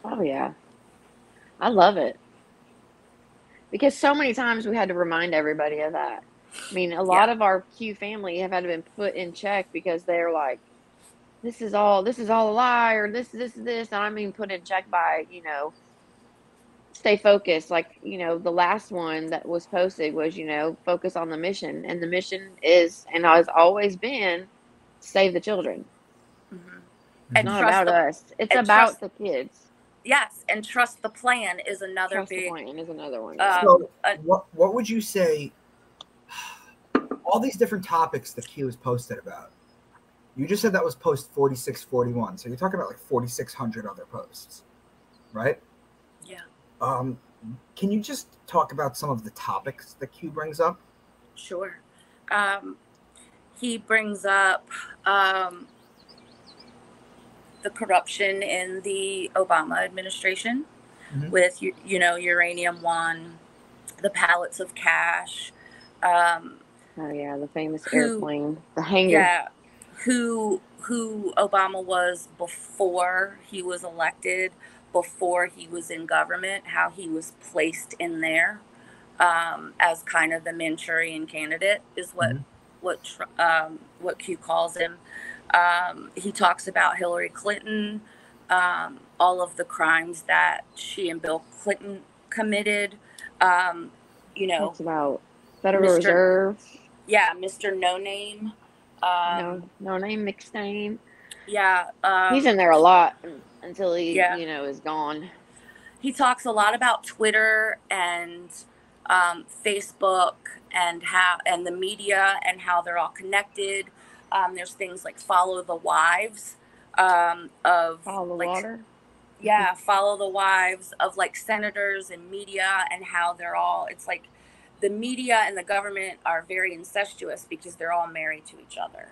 Oh yeah, I love it because so many times we had to remind everybody of that. I mean, a lot of our Q family have had to been put in check because they're like, this is all a lie, or this. And I mean, put in check by, stay focused. Like, the last one that was posted was, focus on the mission. And the mission is, and has always been, save the children. Mm-hmm. It's not about us. It's about the kids. Yes, and trust the plan is another trust the plan is another one. So what would you say, all these different topics that Q has posted about, you just said that was post 4641, so you're talking about like 4,600 other posts, right? Yeah. Can you just talk about some of the topics that Q brings up? Sure. He brings up the corruption in the Obama administration with, Uranium One, the pallets of cash. The famous airplane, the hangar. Yeah, who Obama was before he was elected, before he was in government, how he was placed in there as kind of the Manchurian candidate is what Q calls him. He talks about Hillary Clinton, all of the crimes that she and Bill Clinton committed. Talks about Federal Reserve. Yeah, Mr. No Name. No name, mixed name. Yeah. He's in there a lot until he, is gone. He talks a lot about Twitter and Facebook and the media and how they're all connected. There's things like follow the wives of follow the water. Yeah, follow the wives of like senators and media and how they're all. It's like the media and the government are very incestuous because they're all married to each other.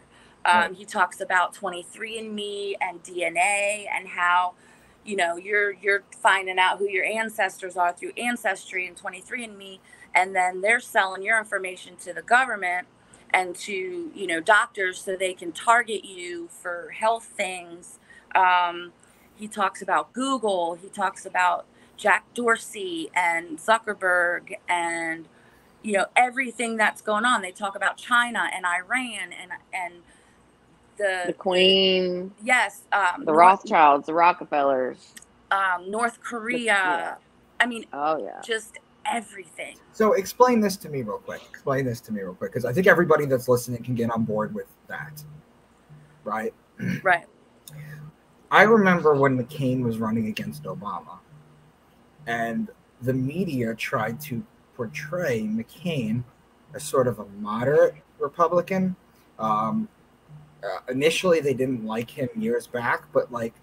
He talks about 23andMe and DNA and how, you're finding out who your ancestors are through Ancestry and 23andMe, and then they're selling your information to the government and to, doctors so they can target you for health things. He talks about Google. He talks about Jack Dorsey and Zuckerberg and, everything that's going on. They talk about China and Iran and the Queen. Yes. The Rothschilds, the Rockefellers. North Korea. I mean, oh yeah. Just everything. So explain this to me real quick. Because I think everybody that's listening can get on board with that. Right? Right. I remember when McCain was running against Obama, and the media tried to portray McCain as sort of a moderate Republican. Initially, they didn't like him years back, but like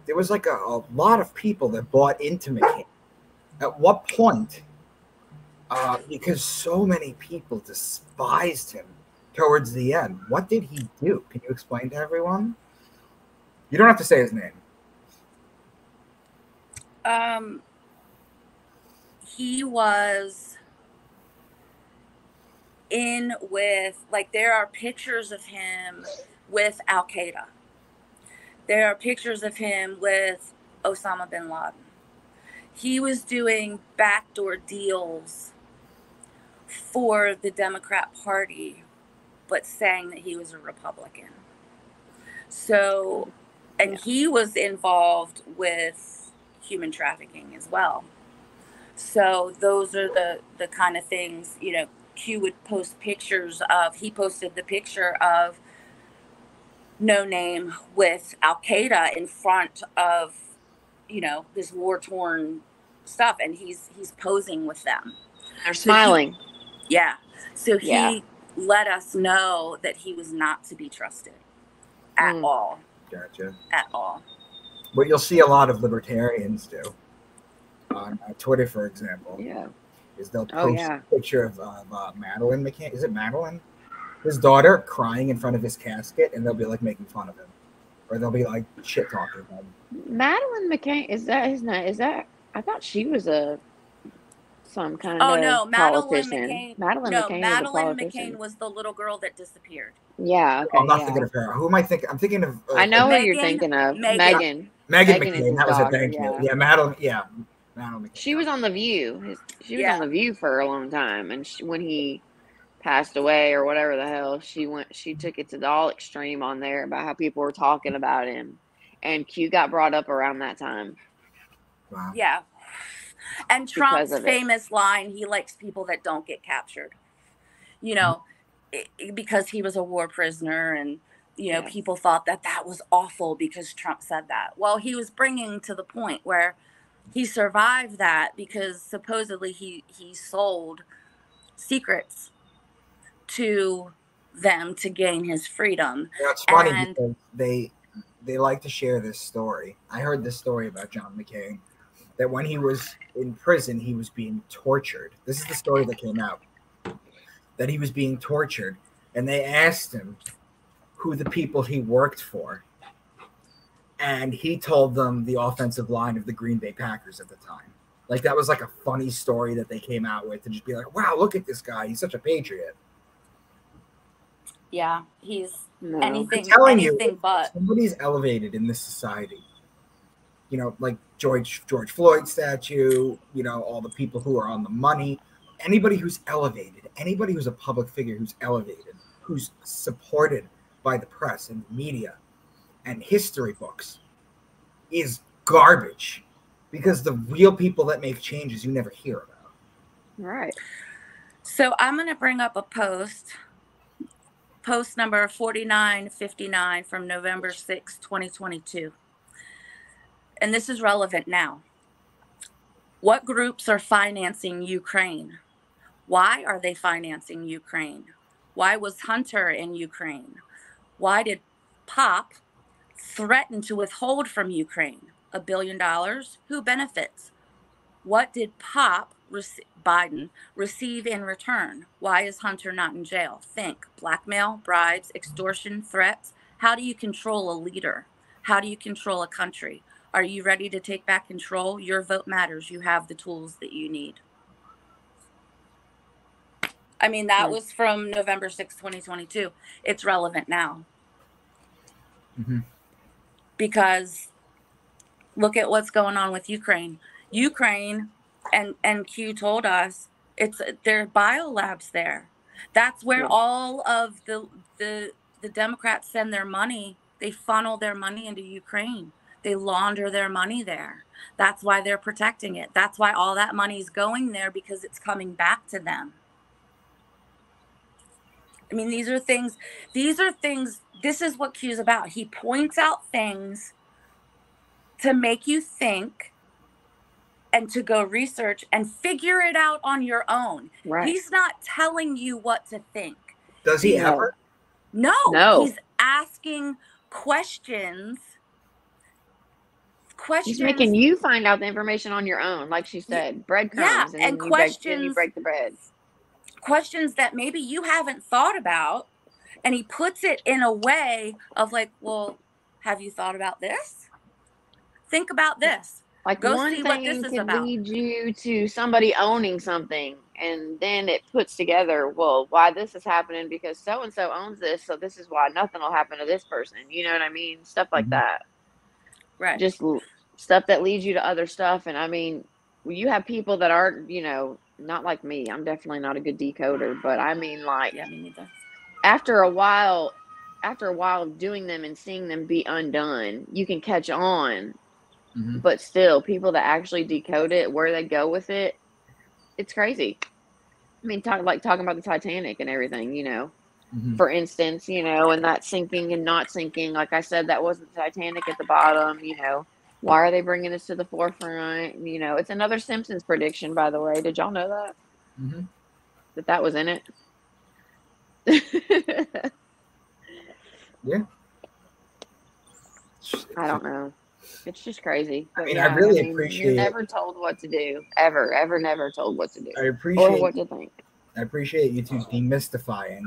there was like a lot of people that bought into McCain. At what point? Because so many people despised him towards the end. What did he do? Can you explain to everyone? You don't have to say his name. He was in with, like, there are pictures of him with Al Qaeda. There are pictures of him with Osama bin Laden. He was doing backdoor deals for the Democrat Party, but saying that he was a Republican. So, and he was involved with human trafficking as well. So those are the kind of things, you know, Q would post pictures of. He posted the picture of No Name with Al Qaeda in front of, you know, this war-torn stuff, and he's posing with them. They're smiling. So he let us know that he was not to be trusted at all. Gotcha. At all. What you'll see a lot of libertarians do on Twitter, for example, is they'll post a picture of Madeline McCain. Is it Madeline? His daughter crying in front of his casket, and they'll be like making fun of him, or they'll be like shit talking him. Madeline McCain, is that his name? Is that? I thought she was some kind of politician. Madeline McCain was the little girl that disappeared. Yeah, okay, I'm not thinking of her. Who am I thinking? I'm thinking of. I know who you're thinking of. Megan McCain. That was it. Thank you. Yeah, Madeline. Yeah, Madeline McCain. She was on The View. She was on The View for a long time, and when he passed away or whatever the hell, she took it to the all extreme on there about how people were talking about him, and Q got brought up around that time. Wow. Yeah. And Trump's famous line, he likes people that don't get captured, you know, because he was a war prisoner, and, you know, people thought that was awful because Trump said that. Well, he was bringing to the point where he survived that because supposedly he sold secrets to them to gain his freedom. Yeah, it's funny because they like to share this story. I heard this story about John McCain, that when he was in prison, he was being tortured. This is the story that came out, that he was being tortured, and they asked him who the people he worked for, and he told them the offensive line of the Green Bay Packers at the time. Like, that was like a funny story that they came out with to just be like, wow, look at this guy. He's such a patriot. Yeah, he's anything but. Somebody's elevated in this society. You know, like George Floyd statue, you know, all the people who are on the money, anybody who's elevated, anybody who's a public figure who's elevated, who's supported by the press and the media and history books is garbage, because the real people that make changes you never hear about. Right. So I'm going to bring up a post number 4959 from November 6, 2022. And this is relevant now. What groups are financing Ukraine? Why are they financing Ukraine? Why was Hunter in Ukraine? Why did Pop threaten to withhold from Ukraine $1 billion? Who benefits? What did Biden receive in return? Why is Hunter not in jail? Think: blackmail, bribes, extortion, threats. How do you control a leader? How do you control a country? Are you ready to take back control? Your vote matters. You have the tools that you need. I mean, that was from November 6, 2022. It's relevant now. Mm-hmm. Because look at what's going on with Ukraine. And Q told us there are biolabs there. That's where all of the Democrats send their money. They funnel their money into Ukraine. They launder their money there. That's why they're protecting it. That's why all that money is going there, because it's coming back to them. I mean, these are things, this is what Q's about. He points out things to make you think and to go research and figure it out on your own. Right. He's not telling you what to think. Does he ever? No. He's asking questions. He's making you find out the information on your own, like she said, breadcrumbs, and then questions, you break the bread. Questions that maybe you haven't thought about, and he puts it in a way of like, well, have you thought about this? Think about this. Like, go one see thing what this is could about. lead you to somebody owning something, and then it puts together, well, why this is happening because so and so owns this, so this is why nothing will happen to this person. You know what I mean? Stuff like that. Right. Just stuff that leads you to other stuff. And I mean, you have people that are, you know, not like me. I'm definitely not a good decoder, but I mean, like, yeah, me neither. After a while of doing them and seeing them be undone, you can catch on. But still, people that actually decode it, where they go with it, it's crazy. I mean, talking about the Titanic and everything, you know. For instance, you know, and that sinking and not sinking. Like I said, that wasn't the Titanic at the bottom, you know. Why are they bringing this to the forefront? You know, it's another Simpsons prediction, by the way. Did y'all know that? That was in it? Yeah. I don't know. It's just crazy. But I mean, I really appreciate. You're never told what to do. Ever, never told what to do. I appreciate. Or what to think. I appreciate you two demystifying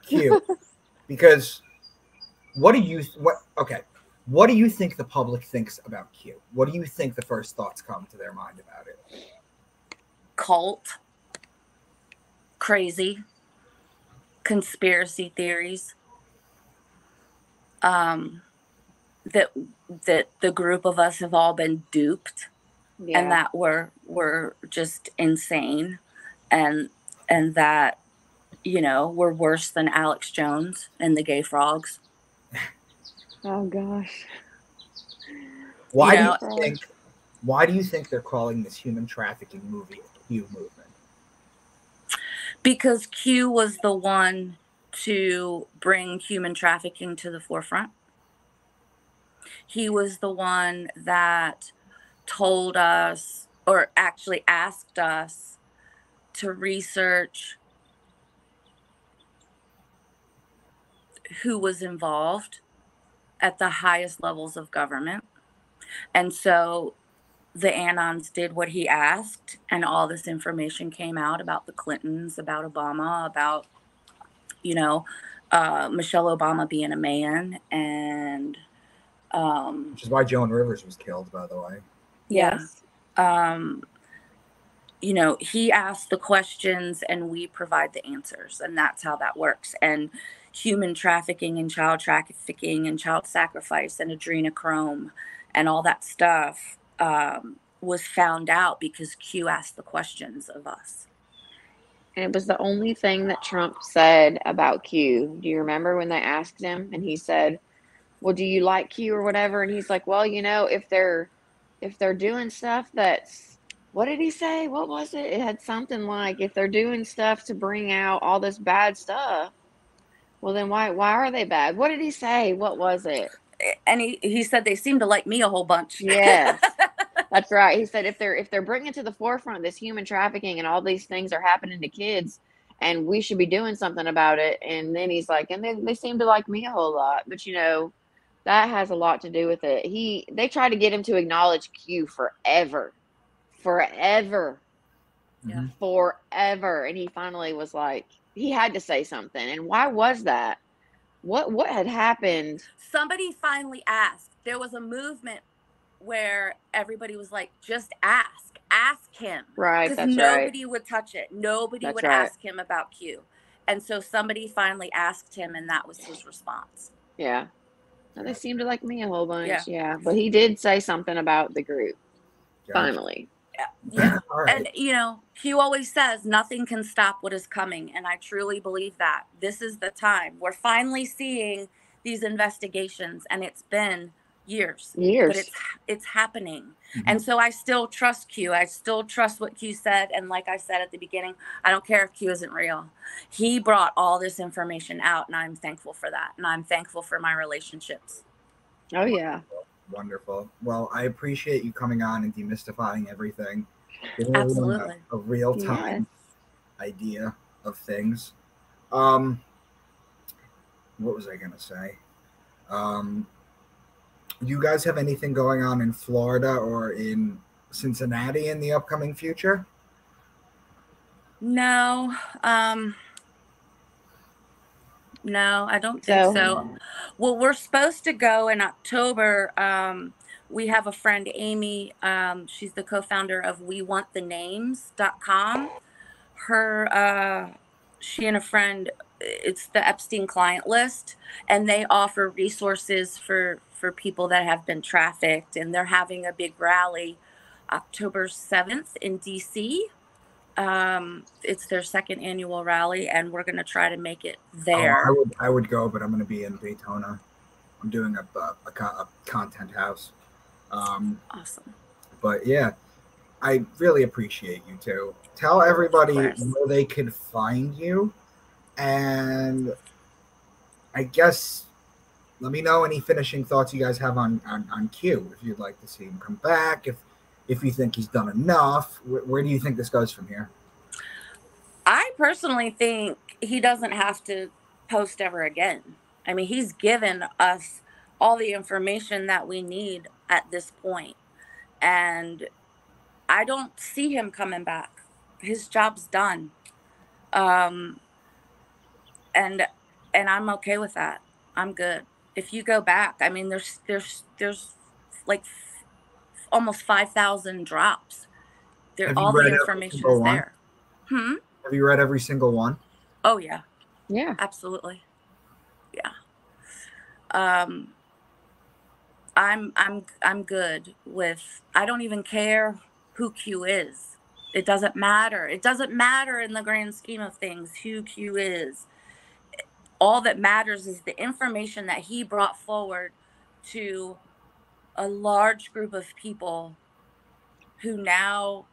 Q, because what do you think the public thinks about Q? What do you think the first thoughts come to their mind about it? Cult, crazy, conspiracy theories. That the group of us have all been duped, and that we're just insane, and that, you know, we're worse than Alex Jones and the Gay Frogs. Oh gosh. Why do you think they're calling this human trafficking movie a Q movement? Because Q was the one to bring human trafficking to the forefront. He was the one that told us, or actually asked us, to research who was involved at the highest levels of government. And so the Anons did what he asked, and all this information came out about the Clintons, about Obama, about, you know, Michelle Obama being a man, and which is why Joan Rivers was killed, by the way. Yes. You know, he asked the questions and we provide the answers, and that's how that works. And human trafficking and child sacrifice and adrenochrome and all that stuff was found out because Q asked the questions of us. And it was the only thing that Trump said about Q. Do you remember when they asked him and he said, well, do you like Q or whatever? And he's like, well, you know, if they're doing stuff that's, what did he say? What was it? It had something like, if they're doing stuff to bring out all this bad stuff, well, then why are they bad? What did he say? What was it? And he said they seem to like me a whole bunch. Yes, that's right. He said if they're bringing to the forefront this human trafficking and all these things are happening to kids, and we should be doing something about it. And then he's like, and they seem to like me a whole lot. But you know, that has a lot to do with it. They tried to get him to acknowledge Q forever. Yeah. Forever. And he finally was like, he had to say something. And why was that? What had happened? Somebody finally asked. There was a movement where everybody was like, just ask him. Right. Because nobody would touch it. Nobody would ask him about Q. And so somebody finally asked him, and that was his response. Yeah. They seemed to like me a whole bunch. Yeah. But he did say something about the group. Finally. Yeah. Right. And, you know, Q always says nothing can stop what is coming. And I truly believe that. This is the time. We're finally seeing these investigations. And it's been but Years. it's happening. And so I still trust Q. I still trust what Q said. And like I said at the beginning, I don't care if Q isn't real. He brought all this information out, and I'm thankful for that. And I'm thankful for my relationships. Oh yeah. Wonderful. Well, I appreciate you coming on and demystifying everything. Giving everyone Absolutely. a real time idea of things. What was I gonna say? You guys have anything going on in Florida or in Cincinnati in the upcoming future? No, no, I don't think so. Well, we're supposed to go in October. We have a friend, Amy. She's the co-founder of WeWantTheNames.com. She and a friend, it's the Epstein client list, and they offer resources for people that have been trafficked, and they're having a big rally October 7th in DC. It's their second annual rally, and we're going to try to make it there. I would go, but I'm going to be in Daytona. I'm doing a content house. Awesome. But yeah, I really appreciate you too. Tell everybody where they can find you, and I guess let me know any finishing thoughts you guys have on Q. If you'd like to see him come back, if you think he's done enough, where do you think this goes from here? I personally think he doesn't have to post ever again. I mean, he's given us all the information that we need at this point, and I don't see him coming back. His job's done. And I'm okay with that. I'm good. If you go back, I mean, there's like almost 5,000 drops. All the information is there. Have you read every single one? Oh yeah. Yeah. Absolutely. Yeah. I'm good with, I don't even care who Q is. It doesn't matter. It doesn't matter in the grand scheme of things who Q is. All that matters is the information that he brought forward to a large group of people who now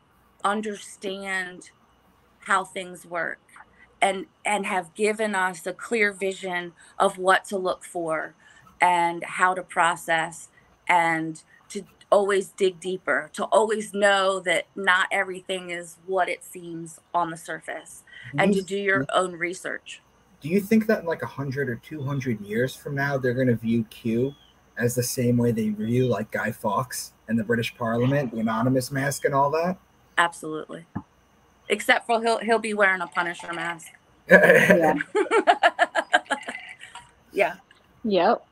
understand how things work and have given us a clear vision of what to look for and how to process, and to always dig deeper, to always know that not everything is what it seems on the surface, and to do your own research. Do you think that in like 100 or 200 years from now, they're going to view Q as the same way they view like Guy Fawkes and the British Parliament, the anonymous mask and all that? Absolutely. Except for he'll be wearing a Punisher mask. Yeah. Yeah. Yep.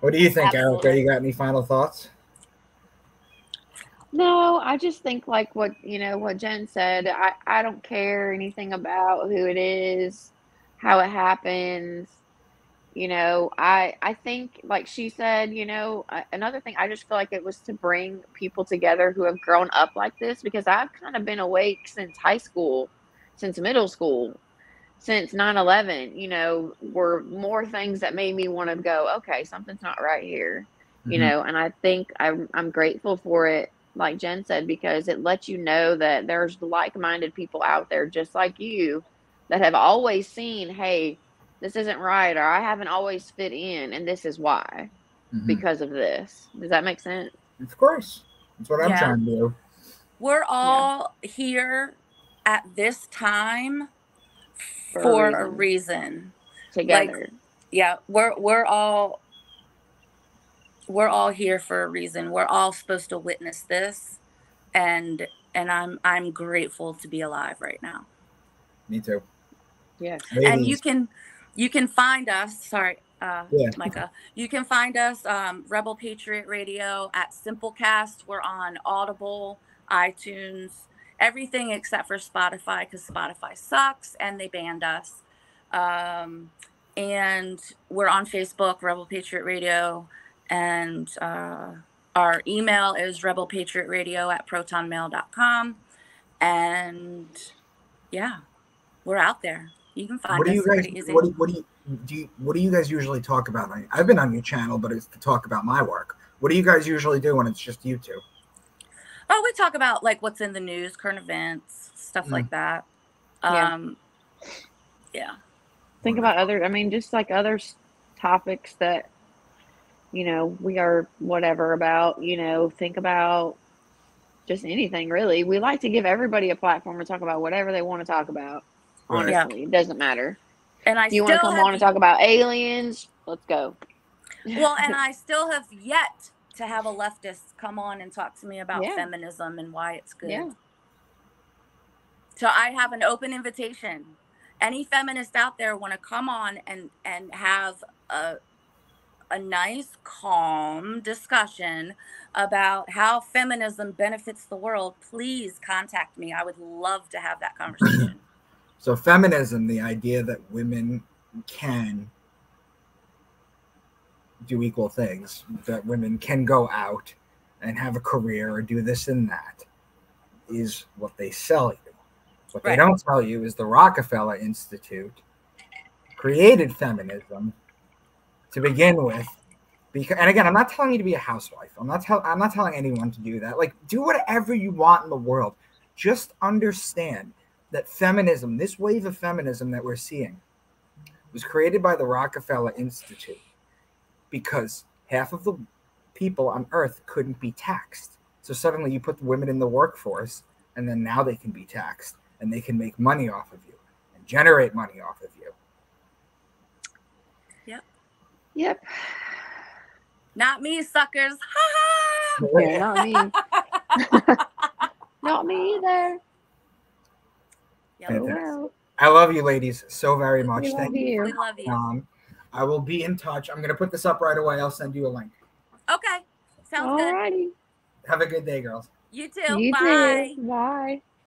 What do you think, Absolutely. Erica? You got any final thoughts? No, I just think like what Jenn said. I don't care anything about who it is, how it happens. I think like she said, another thing, I just feel like it was to bring people together who have grown up like this, because I've kind of been awake since high school, since middle school, since 9/11, were more things that made me want to go, okay, something's not right here, and I think I'm grateful for it, like Jenn said, because it lets you know that there's like-minded people out there just like you that have always seen, hey, this isn't right, or I haven't always fit in, and this is why, because of this. Does that make sense? Of course. That's what I'm trying to do. We're all here at this time for a reason. Together. We're all here for a reason. We're all supposed to witness this, and I'm grateful to be alive right now. Me too. Yeah. And you can find us. Sorry, Micah. You can find us Rebel Patriot Radio at Simplecast. We're on Audible, iTunes, everything except for Spotify, because Spotify sucks and they banned us. And we're on Facebook, Rebel Patriot Radio, and our email is rebelpatriotradio@protonmail.com. And yeah, we're out there. You can find What do us you guys? pretty easy. What do you what do you guys usually talk about? I've been on your channel, but it's to talk about my work. What do you guys usually do when it's just you two? Oh, we talk about like what's in the news, current events, stuff like that. Yeah. Yeah. Think about other, I mean, just like other topics that, you know, we are whatever about, you know, think about just anything really. We like to give everybody a platform to talk about whatever they want to talk about. Right. Honestly, it doesn't matter. And I You want to still come have on and talk about aliens? Let's go. well, and I still have yet to have a leftist come on and talk to me about Yeah. feminism and why it's good. Yeah. So I have an open invitation. Any feminist out there want to come on and have a nice, calm discussion about how feminism benefits the world, please contact me. I would love to have that conversation. So feminism, the idea that women can do equal things, that women can go out and have a career or do this and that, is what they sell you. What they don't tell you is the Rockefeller Institute created feminism to begin with. Because, and again, I'm not telling you to be a housewife. I'm not telling anyone to do that. Like, do whatever you want in the world. Just understand that feminism, this wave of feminism that we're seeing, was created by the Rockefeller Institute because half of the people on Earth couldn't be taxed. So suddenly you put the women in the workforce, and then now they can be taxed, and they can make money off of you and generate money off of you. Yep. Not me, suckers. Ha ha. Yeah, not me. Not me either. Yep. Oh, well. I love you, ladies, so very much. We love Thank you. you. We love you. I will be in touch. I'm going to put this up right away. I'll send you a link. Okay. Sounds Alrighty. Have a good day, girls. good. You too. You Bye. too. Bye.